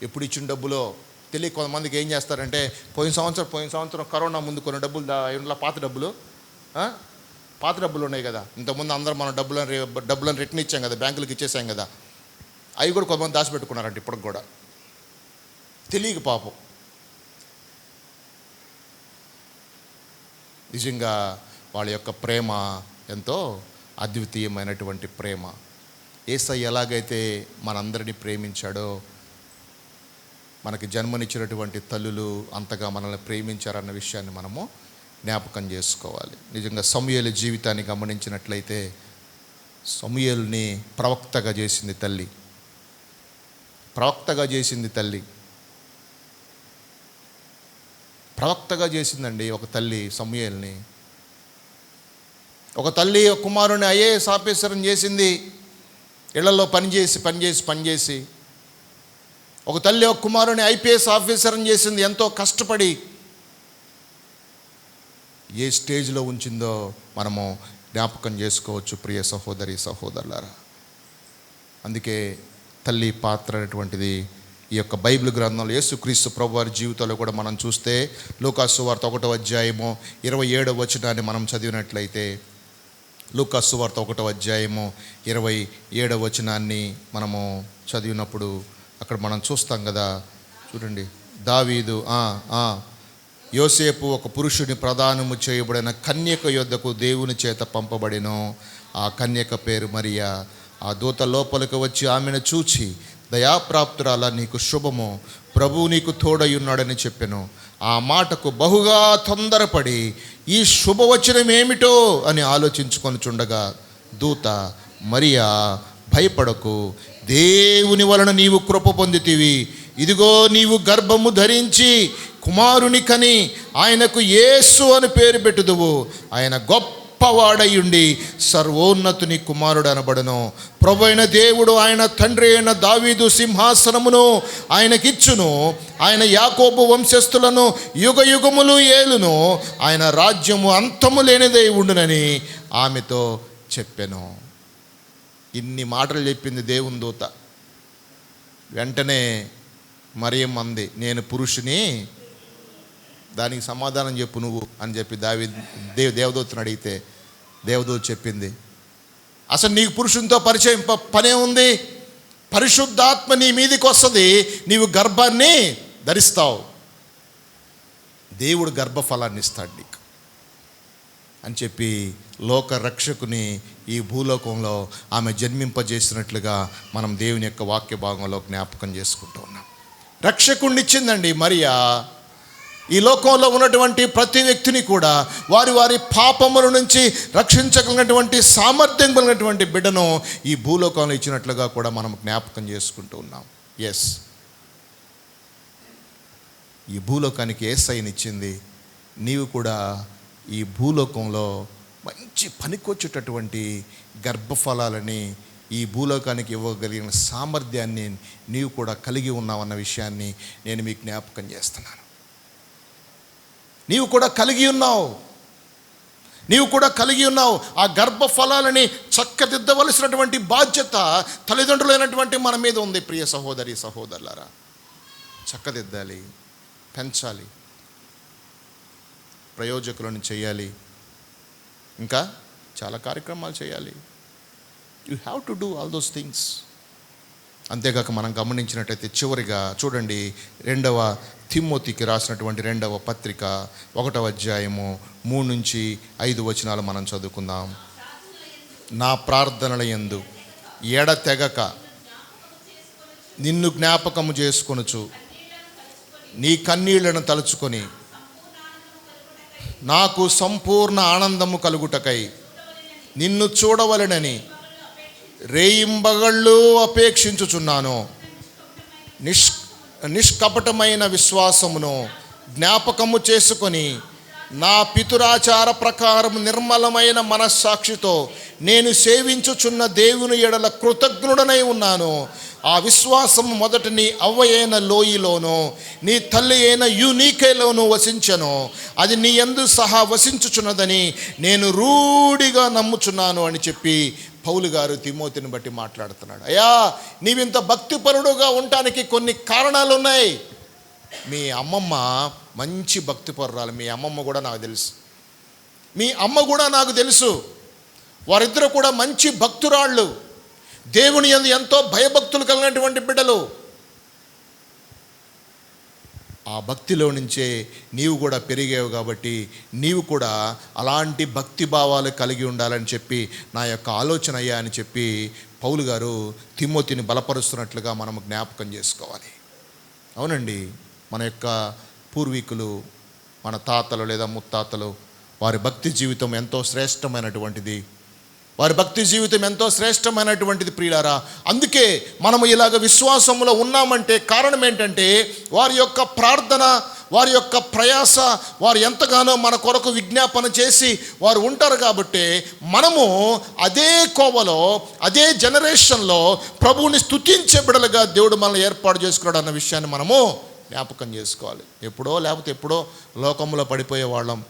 ఎప్పుడు ఇచ్చిన డబ్బులో తెలియ కొంతమందికి ఏం చేస్తారంటే పోయిన సంవత్సరం కరోనా ముందు కొన్ని డబ్బులు పాత డబ్బులు ఉన్నాయి కదా, ఇంతకుముందు అందరం మనం డబ్బులను రిటర్న్ ఇచ్చాం కదా, బ్యాంకులకు ఇచ్చేసాం కదా, అవి కూడా కొంతమంది దాచిపెట్టుకున్నారంట ఇప్పటికి కూడా తెలియక పాపం. నిజంగా వాళ్ళ యొక్క ప్రేమ ఎంతో అద్వితీయమైనటువంటి ప్రేమ. యేసయ్య ఎలాగైతే మనందరినీ ప్రేమించాడో మనకి జన్మనిచ్చినటువంటి తల్లులు అంతగా మనల్ని ప్రేమించారన్న విషయాన్ని మనము జ్ఞాపకం చేసుకోవాలి. నిజంగా సమూయేలు జీవితాన్ని గమనించినట్లయితే సమూయేలుని ప్రవక్తగా చేసింది తల్లి. ప్రవక్తగా చేసిందండి ఒక తల్లి సమూయేలుని. ఒక తల్లి ఒక కుమారుని ఐఏఎస్ ఆఫీసర్ని చేసింది, ఇళ్లలో పనిచేసి. ఒక తల్లి ఒక కుమారుని ఐపీఎస్ ఆఫీసర్ని చేసింది ఎంతో కష్టపడి. ఏ స్టేజ్లో ఉంచిందో మనము జ్ఞాపకం చేసుకోవచ్చు ప్రియ సహోదరి సహోదరులారా. అందుకే తల్లి పాత్ర అనేటువంటిది ఈ యొక్క బైబిల్ గ్రంథంలో యేసుక్రీస్తు ప్రభువారి జీవితంలో కూడా మనం చూస్తే లూకాసు సువార్త 1వ అధ్యాయము 27వ వచనాన్ని మనం చదివినట్లయితే, లూకాసు సువార్త 1వ అధ్యాయము 27వ వచనాన్ని మనము చదివినప్పుడు అక్కడ మనం చూస్తాం కదా, చూడండి. దావీదు యోసేపు ఒక పురుషుని ప్రదానము చేయబడిన కన్యక యొద్దకు దేవుని చేత పంపబడిను. ఆ కన్యక పేరు మరియా. ఆ దూత లోపలికి వచ్చి ఆమెను చూచి, దయాప్రాప్తురాల, నీకు శుభము, ప్రభువు నీకు తోడయున్నాడని చెప్పెను. ఆ మాటకు బహుగా తొందరపడి ఈ శుభవచనం ఏమిటో అని ఆలోచించుకొనుచుండగా దూత, మరియా, భయపడకు, దేవుని వలన నీవు కృప పొందితివి. ఇదిగో నీవు గర్భము ధరించి కుమారుని కని ఆయనకు యేసు అని పేరు పెట్టుదువు. ఆయన గొప్పవాడయుండి సర్వోన్నతుని కుమారుడు అనబడును. ప్రభువైన దేవుడు ఆయన తండ్రి అయిన దావీదు సింహాసనమును ఆయనకిచ్చును. ఆయన యాకోబు వంశస్థులను యుగయుగములు ఏలును. ఆయన రాజ్యము అంతము లేనిదై ఉండునని ఆమెతో చెప్పెను. ఇన్ని మాటలు చెప్పింది దేవుని దూత. వెంటనే మరియమ్మ అంది, నేను పురుషుని, దానికి సమాధానం చెప్పు నువ్వు అని చెప్పి దేవదూతను అడిగితే దేవదూత చెప్పింది, అసలు నీకు పురుషునితో పరిచయం పనే ఉంది, పరిశుద్ధాత్మ నీ మీదికి వస్తుంది, నీవు గర్భాన్ని ధరిస్తావు, దేవుడు గర్భఫలాన్ని ఇస్తాడు నీకు అని చెప్పి లోక రక్షకుని ఈ భూలోకంలో ఆమె జన్మింపజేసినట్లుగా మనం దేవుని యొక్క వాక్య భాగంలో జ్ఞాపకం చేసుకుంటూ ఉన్నాం. రక్షకుడిని ఇచ్చిందండి మరియా. ఈ లోకంలో ఉన్నటువంటి ప్రతి వ్యక్తిని కూడా వారి వారి పాపముల నుంచి రక్షించగలిగినటువంటి సామర్థ్యం కలిగినటువంటి బిడ్డను ఈ భూలోకంలో ఇచ్చినట్లుగా కూడా మనం జ్ఞాపకం చేసుకుంటూ ఉన్నాం. ఎస్, ఈ భూలోకానికి యేసయ్యనిచ్చింది. నీవు కూడా ఈ భూలోకంలో మంచి పనికొచ్చేటటువంటి గర్భఫలాలని, ఈ భూలోకానికి ఇవ్వగలిగిన సామర్థ్యాన్ని నీవు కూడా కలిగి ఉన్నావన్న విషయాన్ని నేను మీకు జ్ఞాపకం చేస్తున్నాను. నీవు కూడా కలిగి ఉన్నావు. ఆ గర్భఫలాలని చక్కదిద్దవలసినటువంటి బాధ్యత తల్లిదండ్రులైనటువంటి మన మీద ఉంది. ప్రియ సహోదరి సహోదరులారా, చక్కదిద్దాలి, పెంచాలి. ప్రయోజకులను చేయాలి, ఇంకా చాలా కార్యక్రమాలు చేయాలి. You have to do all those things. అంతేకాక మనం గమనించినట్టయితే చివరిగా చూడండి, 2వ తిమోతికి రాసినటువంటి 2వ పత్రిక 1వ అధ్యాయము 3-5 వచనాలు మనం చదువుకుందాం. నా ప్రార్థనల యందు ఎడతెగక నిన్ను జ్ఞాపకము చేసుకొనుచు నీ కన్నీళ్లను తలుచుకొని నాకు సంపూర్ణ ఆనందము కలుగుటకై నిన్ను చూడవలెనని రేయింబగళ్ళు అపేక్షించుచున్నాను. నిష్కపటమైన విశ్వాసమును జ్ఞాపకము చేసుకొని నా పితురాచార ప్రకారం నిర్మలమైన మనస్సాక్షితో నేను సేవించుచున్న దేవుని ఎడల కృతజ్ఞుడనై ఉన్నాను. ఆ విశ్వాసం మొదట నీ అవ్వ అయిన లోయలోను నీ తల్లి అయిన యూనీకేలోను వసించెను. అది నీ యందు సహా వసించుచున్నదని నేను రూఢిగా నమ్ముచున్నాను అని చెప్పి పౌలు గారు తిమోతిని బట్టి మాట్లాడుతున్నాడు. అయ్యా, నీవింత భక్తిపరుడుగా ఉండటానికి కొన్ని కారణాలు ఉన్నాయి. మీ అమ్మమ్మ మంచి భక్తిపరురాలు. మీ అమ్మమ్మ కూడా నాకు తెలుసు, మీ అమ్మ కూడా నాకు తెలుసు. వారిద్దరూ కూడా మంచి భక్తురాళ్ళు, దేవుని యందు ఎంతో భయభక్తులు కలిగినటువంటి బిడ్డలు. ఆ భక్తిలో నుంచే నీవు కూడా పెరిగావు కాబట్టి నీవు కూడా అలాంటి భక్తి భావాలు కలిగి ఉండాలని చెప్పి నా యొక్క ఆలోచన అయ్యా అని చెప్పి పౌలు గారు తిమోతిని బలపరుస్తున్నట్లుగా మనము జ్ఞాపకం చేసుకోవాలి. అవునండి, మన యొక్క పూర్వీకులు, మన తాతలు లేదా ముత్తాతలు, వారి భక్తి జీవితం ఎంతో శ్రేష్టమైనటువంటిది. వారి భక్తి జీవితం ఎంతో శ్రేష్టమైనటువంటిది ప్రియులారా. అందుకే మనము ఇలాగ విశ్వాసంలో ఉన్నామంటే కారణం ఏంటంటే వారి యొక్క ప్రార్థన, వారి యొక్క ప్రయాస, వారు ఎంతగానో మన కొరకు విజ్ఞాపన చేసి వారు ఉంటారు. కాబట్టి మనము అదే కోవలో, అదే జనరేషన్లో ప్రభువుని స్తుతించే బిడ్డలుగా దేవుడు మనల్ని ఏర్పాటు చేసుకున్నాడు అన్న విషయాన్ని మనము జ్ఞాపకం చేసుకోవాలి. ఎప్పుడో లేకపోతే ఎప్పుడో లోకంలో పడిపోయే వాళ్ళం,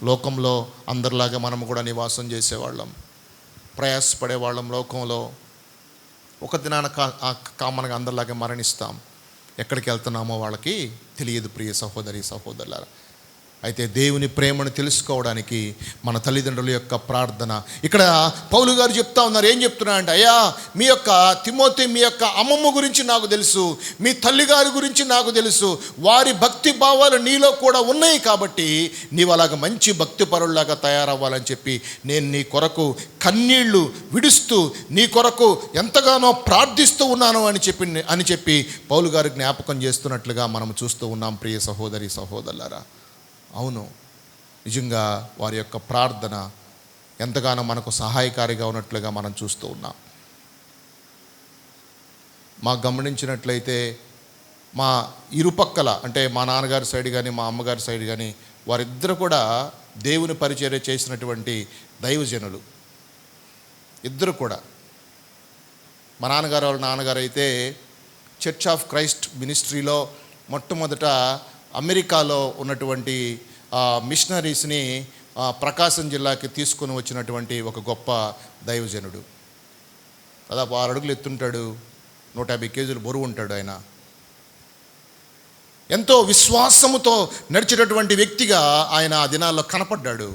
లోకంలో అందరిలాగా మనము కూడా నివాసం చేసేవాళ్ళం, ప్రయాసపడేవాళ్ళం. లోకంలో ఒక దినాన కామన్గా అందరిలాగా మరణిస్తాం. ఎక్కడికి వెళ్తున్నామో వాళ్ళకి తెలియదు ప్రియ సహోదరి సహోదరులారా. అయితే దేవుని ప్రేమను తెలుసుకోవడానికి మన తల్లిదండ్రుల యొక్క ప్రార్థన. ఇక్కడ పౌలు గారు చెప్తా ఉన్నారు, ఏం చెప్తున్నా అంటే, అయ్యా, మీ యొక్క తిమోతి, మీ యొక్క అమ్మమ్మ గురించి నాకు తెలుసు, మీ తల్లిగారి గురించి నాకు తెలుసు, వారి భక్తి భావాలు నీలో కూడా ఉన్నాయి. కాబట్టి నీవు అలాగ మంచి భక్తి పరుల్లాగా తయారవ్వాలని చెప్పి నేను నీ కొరకు కన్నీళ్లు విడుస్తూ నీ కొరకు ఎంతగానో ప్రార్థిస్తూ ఉన్నాను అని చెప్పి పౌలు గారు జ్ఞాపకం చేస్తున్నట్లుగా మనం చూస్తూ ఉన్నాం ప్రియ సహోదరి సహోదరులారా. అవును, నిజంగా వారి యొక్క ప్రార్థన ఎంతగానో మనకు సహాయకారిగా ఉన్నట్లుగా మనం చూస్తూ ఉన్నాం. మాకు గమనించినట్లయితే మా ఇరుపక్కల, అంటే మా నాన్నగారి సైడ్ కానీ మా అమ్మగారి సైడ్ కానీ, వారిద్దరు కూడా దేవుని పరిచర్య చేసినటువంటి దైవజనులు. ఇద్దరు కూడా. మా నాన్నగారు వాళ్ళ నాన్నగారు అయితే చర్చ్ ఆఫ్ క్రైస్ట్ మినిస్ట్రీలో మొట్టమొదట అమెరికాలో ఉన్నటువంటి మిషనరీస్ని ప్రకాశం జిల్లాకి తీసుకొని వచ్చినటువంటి ఒక గొప్ప దైవజనుడు. దాదాపు 6 అడుగులు ఎత్తుంటాడు, 150 కేజీలు బరువు ఉంటాడు. ఆయన ఎంతో విశ్వాసముతో నడిచేటటువంటి వ్యక్తిగా ఆయన ఆ దినాల్లో కనపడ్డాడు.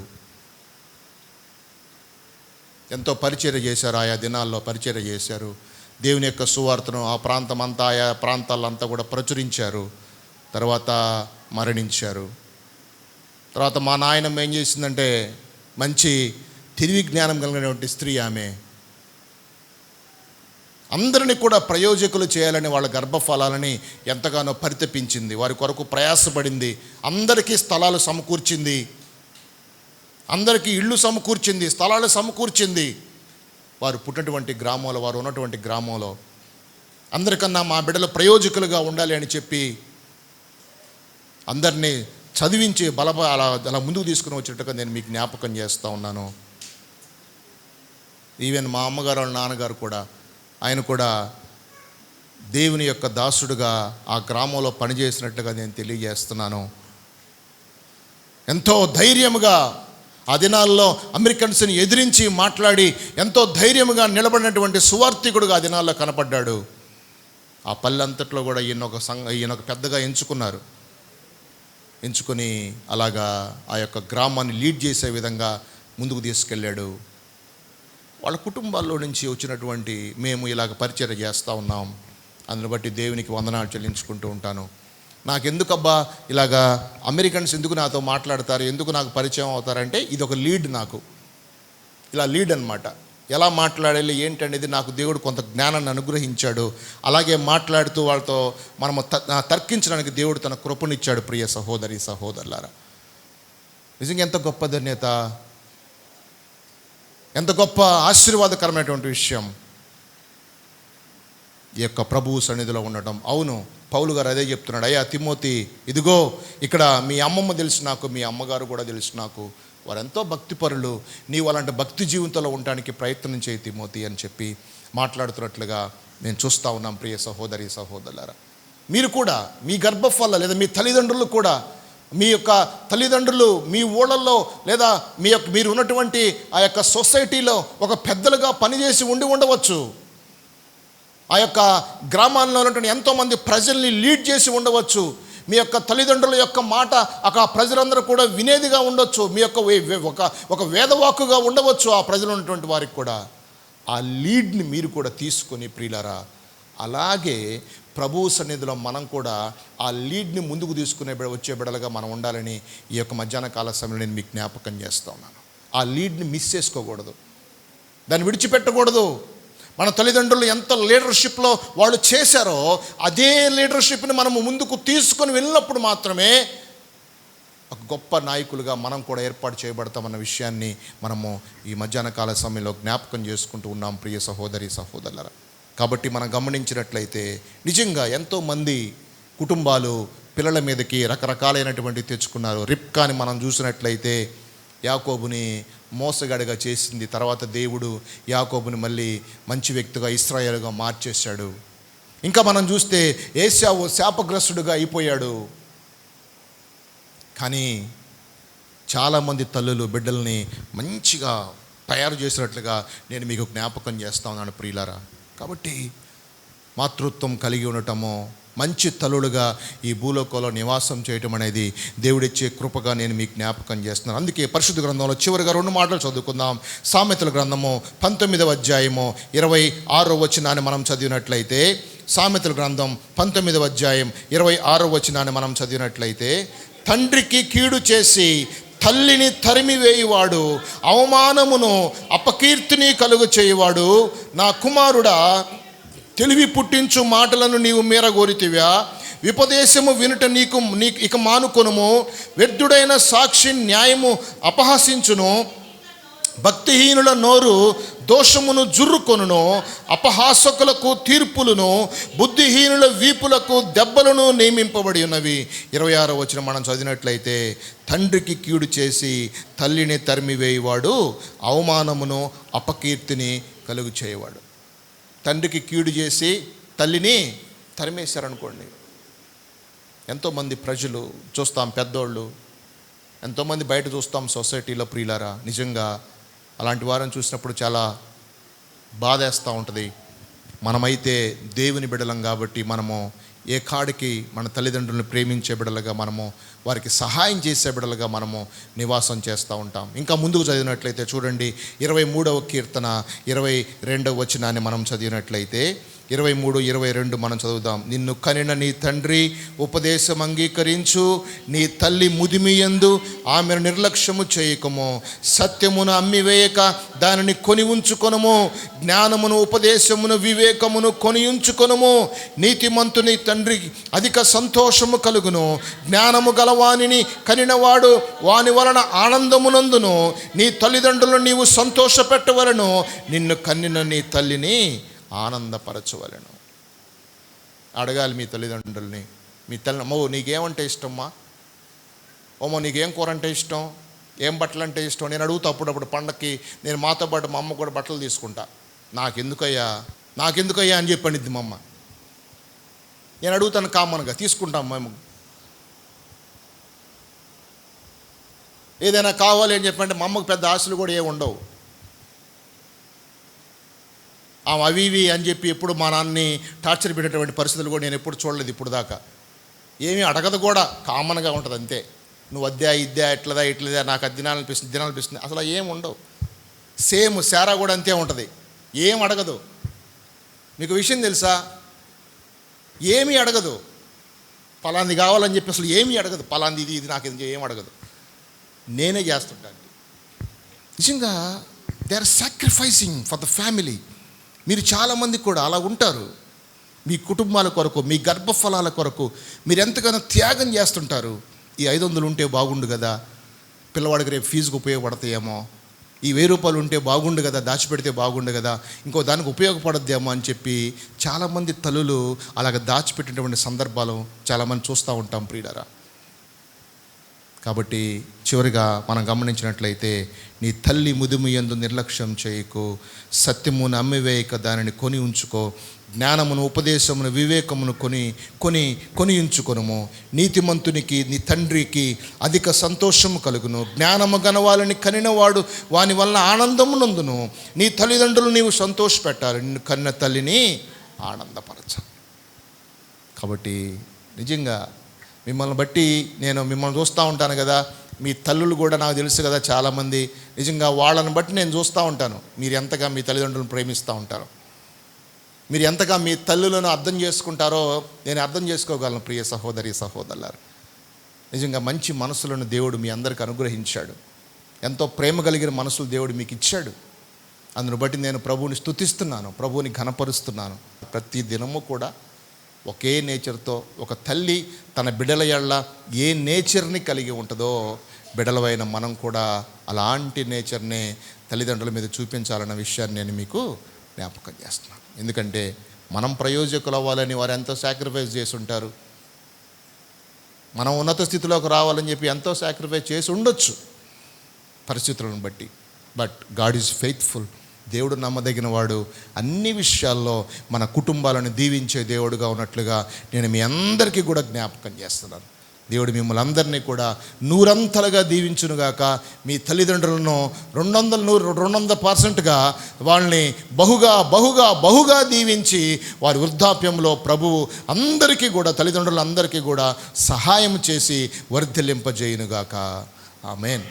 ఎంతో పరిచర్య చేశారు, ఆయా దినాల్లో పరిచర్య చేశారు. దేవుని యొక్క సువార్తను ఆ ప్రాంతం అంతా, ఆయా ప్రాంతాలంతా కూడా ప్రచురించారు. తర్వాత మరణించారు. తర్వాత మా నాయనమ్మ ఏం చేసిందంటే, మంచి తెలివి జ్ఞానం కలిగినటువంటి స్త్రీ ఆమె. అందరినీ కూడా ప్రయోజకులు చేయాలని, వాళ్ళ గర్భఫలాలని ఎంతగానో పరితపించింది, వారి కొరకు ప్రయాసపడింది. అందరికీ స్థలాలు సమకూర్చింది, అందరికీ ఇళ్ళు సమకూర్చింది, స్థలాలు సమకూర్చింది. వారు పుట్టినటువంటి గ్రామంలో, వారు ఉన్నటువంటి గ్రామంలో అందరికన్నా మా బిడ్డలు ప్రయోజకులుగా ఉండాలి అని చెప్పి అందరినీ చదివించి అలా ముందుకు తీసుకుని వచ్చేట్టుగా నేను మీకు జ్ఞాపకం చేస్తూ ఉన్నాను. ఈవెన్ మా అమ్మగారు వాళ్ళ నాన్నగారు కూడా, ఆయన కూడా దేవుని యొక్క దాసుడుగా ఆ గ్రామంలో పనిచేసినట్లుగా నేను తెలియజేస్తున్నాను. ఎంతో ధైర్యముగా ఆ దినాల్లో అమెరికన్స్ని ఎదిరించి మాట్లాడి ఎంతో ధైర్యముగా నిలబడినటువంటి సువార్థికుడుగా ఆ దినాల్లో కనపడ్డాడు. ఆ పల్లెంతట్లో కూడా ఈయన ఒక పెద్దగా ఎంచుకున్నారు. ఎంచుకొని అలాగా ఆ యొక్క గ్రామాన్ని లీడ్ చేసే విధంగా ముందుకు తీసుకెళ్ళాడు. వాళ్ళ కుటుంబాల్లో నుంచి వచ్చినటువంటి మేము ఇలాగ పరిచయం చేస్తూ ఉన్నాం. అందుని బట్టి దేవునికి వందనాలు చెల్లించుకుంటూ ఉంటాను. నాకెందుకబ్బా ఇలాగా అమెరికన్స్ ఎందుకు నాతో మాట్లాడతారు, ఎందుకు నాకు పరిచయం అవుతారంటే ఇది ఒక లీడ్, నాకు ఇలా లీడ్ అనమాట. ఎలా మాట్లాడాలి ఏంటనేది నాకు దేవుడు కొంత జ్ఞానాన్ని అనుగ్రహించాడు. అలాగే మాట్లాడుతూ వాళ్ళతో మనము తర్కించడానికి దేవుడు తన కృపనిచ్చాడు. ప్రియ సహోదరి సహోదరులారా, నిజంగా ఎంత గొప్ప ధన్యత, ఎంత గొప్ప ఆశీర్వాదకరమైనటువంటి విషయం ఈ యొక్క ప్రభువు సన్నిధిలో ఉండటం. అవును, పౌలు గారు అదే చెప్తున్నాడు. అయ్యా తిమోతి, ఇదిగో ఇక్కడ మీ అమ్మమ్మ తెలుసు నాకు, మీ అమ్మగారు కూడా తెలుసు నాకు, వారెంతో భక్తిపరులు, నీవు అలాంటి భక్తి జీవితంలో ఉండడానికి ప్రయత్నం చేయి తిమోతి అని చెప్పి మాట్లాడుతున్నట్లుగా నేను చూస్తూ ఉన్నాం. ప్రియ సహోదరి సహోదరులారా, మీరు కూడా మీ గర్భఫల లేదా మీ తల్లిదండ్రులు కూడా, మీ యొక్క తల్లిదండ్రులు మీ ఊళ్ళల్లో లేదా మీరు ఉన్నటువంటి ఆ యొక్క సొసైటీలో ఒక పెద్దలుగా పనిచేసి ఉండవచ్చు. ఆ యొక్క గ్రామాల్లో ఉన్నటువంటి ఎంతోమంది ప్రజల్ని లీడ్ చేసి ఉండవచ్చు. మీ యొక్క తల్లిదండ్రుల యొక్క మాట ఆ ప్రజలందరూ కూడా వినేదిగా ఉండొచ్చు. మీ యొక్క ఒక వేదవాక్కుగా ఉండవచ్చు ఆ ప్రజలు ఉన్నటువంటి వారికి కూడా. ఆ లీడ్ని మీరు కూడా తీసుకొని ప్రియులారా, అలాగే ప్రభువు సన్నిధిలో మనం కూడా ఆ లీడ్ని ముందుకు తీసుకునే వచ్చే బిడలుగా మనం ఉండాలని ఈ యొక్క మధ్యాహ్న కాల సమయంలో నేను మీకు జ్ఞాపకం చేస్తూ ఉన్నాను. ఆ లీడ్ని మిస్ చేసుకోకూడదు, దాన్ని విడిచిపెట్టకూడదు. మన తల్లిదండ్రులు ఎంత లీడర్షిప్లో వాళ్ళు చేశారో అదే లీడర్షిప్ని మనము ముందుకు తీసుకొని వెళ్ళినప్పుడు మాత్రమే ఒక గొప్ప నాయకులుగా మనం కూడా ఏర్పాటు చేయబడతామన్న విషయాన్ని మనము ఈ మధ్యాహ్న కాల సమయంలో జ్ఞాపకం చేసుకుంటూ ఉన్నాం. ప్రియ సహోదరి సహోదరులారా, కాబట్టి మనం గమనించినట్లయితే నిజంగా ఎంతోమంది కుటుంబాలు పిల్లల మీదకి రకరకాలైనటువంటి తెచ్చుకున్నారు. రిబ్కాని మనం చూసినట్లయితే యాకోబుని మోసగాడిగా చేసింది. తర్వాత దేవుడు యాకోబుని మళ్ళీ మంచి వ్యక్తిగా ఇశ్రాయేలుగా మార్చేశాడు. ఇంకా మనం చూస్తే ఏశావు శాపగ్రస్తుడుగా అయిపోయాడు. కానీ చాలామంది తల్లులు బిడ్డల్ని మంచిగా తయారు చేసినట్లుగా నేను మీకు జ్ఞాపకం చేస్తా ఉన్నాను ప్రియులారా. కాబట్టి మాతృత్వం కలిగి ఉండటము, మంచి తల్లులుగా ఈ భూలోకంలో నివాసం చేయటం అనేది దేవుడిచ్చే కృపగా నేను మీకు జ్ఞాపకం చేస్తున్నాను. అందుకే పరిశుద్ధ గ్రంథంలో చివరిగా 2 మాటలు చదువుకుందాం. సామెతల గ్రంథము 19వ అధ్యాయము 26వ వచనాన్ని మనం చదివినట్లయితే, సామెతల గ్రంథం 19వ అధ్యాయం 26వ వచనాన్ని మనం చదివినట్లయితే, తండ్రికి కీడు చేసి తల్లిని తరిమివేయువాడు అవమానమును అపకీర్తిని కలుగు చేయువాడు. నా కుమారుడా, తెలివి పుట్టించు మాటలను నీవు మీరగోరితివా? విపదేశము వినుట నీకు ఇక మానుకొనుము. వ్యర్థుడైన సాక్షి న్యాయము అపహసించును. భక్తిహీనుల నోరు దోషమును జుర్రుకొనును. అపహాసకులకు తీర్పులను, బుద్ధిహీనుల వీపులకు దెబ్బలను నియమింపబడి ఉన్నవి. 26వ వచనం మనం చదివినట్లయితే, తండ్రికి కీడు చేసి తల్లిని తరిమివేయువాడు అవమానమును అపకీర్తిని కలుగు చేయవాడు. తండ్రికి కీడు చేసి తల్లిని తరిమేశారనుకోండి, ఎంతోమంది ప్రజలు చూస్తాం, పెద్దోళ్ళు ఎంతోమంది బయట చూస్తాం సొసైటీలో ప్రియులారా. నిజంగా అలాంటి వారిని చూసినప్పుడు చాలా బాధేస్తూ ఉంటుంది. మనమైతే దేవుని బిడలం కాబట్టి మనము ఏ కాడికి మన తల్లిదండ్రులను ప్రేమించే బిడలుగా, మనము వారికి సహాయం చేసే బిడలుగా మనము నివాసం చేస్తూ ఉంటాం. ఇంకా ముందుకు చదివినట్లయితే చూడండి, 23వ కీర్తన 22వ వచనాన్ని మనం చదివినట్లయితే 23, 22 మనం చదువుదాం. నిన్ను కనిన నీ తండ్రి ఉపదేశం అంగీకరించు. నీ తల్లి ముదిమియందు ఆమెను నిర్లక్ష్యము చేయకము. సత్యమును అమ్మివేయక దానిని కొని ఉంచుకొనుము. జ్ఞానమును, ఉపదేశమును, వివేకమును కొని ఉంచుకొనుము. నీతిమంతుని తండ్రి అధిక సంతోషము కలుగును. జ్ఞానము గలవానిని కనినవాడు వాని వలన ఆనందమునందును. నీ తల్లిదండ్రులను నీవు సంతోషపెట్టవలను. నిన్ను కన్నిన నీ తల్లిని ఆనందపరచవలను. అడగాలి మీ తల్లిదండ్రుల్ని, మీ తల్లి, అమ్మో నీకేమంటే ఇష్టమ్మా, ఓమో నీకేం కూర అంటే ఇష్టం, ఏం బట్టలు అంటే ఇష్టం. నేను అడుగుతా అప్పుడప్పుడు పండక్కి. నేను మాతో పాటు మా అమ్మ కూడా బట్టలు తీసుకుంటా. నాకెందుకయ్యా అని చెప్పండిద్ది మా అమ్మ. నేను అడుగుతాను కామన్గా, తీసుకుంటాం మేము. ఏదైనా కావాలి అని చెప్పంటే మా అమ్మకు పెద్ద ఆశలు కూడా ఏమి ఉండవు. అవి ఇవి అని చెప్పి ఎప్పుడు మా నాన్నని టార్చర్ పెట్టేటువంటి పరిస్థితులు కూడా నేను ఎప్పుడు చూడలేదు ఇప్పుడు దాకా. ఏమీ అడగదు కూడా, కామన్గా ఉంటుంది అంతే. నువ్వు అద్దా ఇద్దా ఇట్లదా నాకు అది తినాలనిపిస్తుంది అసలు ఏం ఉండవు. సేమ్ శారా కూడా అంతే ఉంటుంది, ఏం అడగదు. మీకు విషయం తెలుసా, ఏమీ అడగదు. పలాంది కావాలని చెప్పి అసలు ఏమీ అడగదు. పలాంది ఇది నాకు ఇది ఏం అడగదు, నేనే చేస్తుంటాను. నిజంగా they are sacrificing for the family. మీరు చాలామంది కూడా అలా ఉంటారు. మీ కుటుంబాల కొరకు, మీ గర్భఫలాల కొరకు మీరు ఎంతగానో త్యాగం చేస్తుంటారు. ఈ 500 ఉంటే బాగుండు కదా, పిల్లవాడికి రేపు ఫీజుకు ఉపయోగపడతాయేమో, ఈ 1000 రూపాయలు ఉంటే బాగుండు కదా, దాచిపెడితే బాగుండు కదా, ఇంకో దానికి ఉపయోగపడద్దేమో అని చెప్పి చాలామంది తల్లులు అలాగ దాచిపెట్టినటువంటి సందర్భాలు చాలామంది చూస్తూ ఉంటాం ప్రియులారా. కాబట్టి చివరిగా మనం గమనించినట్లయితే, నీ తల్లి ముదిమి యందు నిర్లక్ష్యం చేయకు, సత్యమును అమ్మివేయక దానిని కొని ఉంచుకో, జ్ఞానమును ఉపదేశమును వివేకమును కొని ఉంచుకొనుము. నీతిమంతునికి నీ తండ్రికి అధిక సంతోషము కలుగును, జ్ఞానము గనవాలని కనినవాడు వాని వలన ఆనందము నందును. నీ తల్లిదండ్రులు నీవు సంతోషపెట్టాలి, నిన్ను కన్న తల్లిని ఆనందపరచాలి. కాబట్టి నిజంగా మిమ్మల్ని బట్టి నేను మిమ్మల్ని చూస్తూ ఉంటాను కదా, మీ తల్లులు కూడా నాకు తెలుసు కదా చాలామంది, నిజంగా వాళ్ళని బట్టి నేను చూస్తూ ఉంటాను మీరు ఎంతగా మీ తల్లిదండ్రులను ప్రేమిస్తూ ఉంటారో, మీరు ఎంతగా మీ తల్లులను అర్థం చేసుకుంటారో నేను అర్థం చేసుకోగలను. ప్రియ సహోదరి సహోదరులారు, నిజంగా మంచి మనసులను దేవుడు మీ అందరికి అనుగ్రహించాడు. ఎంతో ప్రేమ కలిగిన మనసులు దేవుడు మీకు ఇచ్చాడు. అందును బట్టి నేను ప్రభువుని స్తుతిస్తున్నాను, ప్రభువుని ఘనపరుస్తున్నాను. ప్రతి దినము కూడా ఒకే నేచర్తో ఒక తల్లి తన బిడ్డల యెడల ఏ నేచర్ని కలిగి ఉంటుందో, బిడ్డలవైన మనం కూడా అలాంటి నేచర్నే తల్లిదండ్రుల మీద చూపించాలన్న విషయాన్ని నేను మీకు జ్ఞాపకం చేస్తున్నాను. ఎందుకంటే మనం ప్రయోజకులు అవ్వాలని వారు ఎంతో సాక్రిఫైస్ చేసి ఉంటారు. మనం ఉన్నత స్థితిలోకి రావాలని చెప్పి ఎంతో సాక్రిఫైస్ చేసి ఉండొచ్చు పరిస్థితులను బట్టి. But God is faithful. దేవుడు నమ్మదగిన వాడు. అన్ని విషయాల్లో మన కుటుంబాలను దీవించే దేవుడుగా ఉన్నట్లుగా నేను మీ అందరికీ కూడా జ్ఞాపకం చేస్తున్నాను. దేవుడు మిమ్మల్ని అందరినీ కూడా 100 దీవించునుగాక. మీ తల్లిదండ్రులను 200% వాళ్ళని బహుగా దీవించి వారి వృద్ధాప్యంలో ప్రభువు అందరికీ కూడా, తల్లిదండ్రులందరికీ కూడా సహాయం చేసి వర్ధిల్లింపజేయునుగాక. ఆమేన్.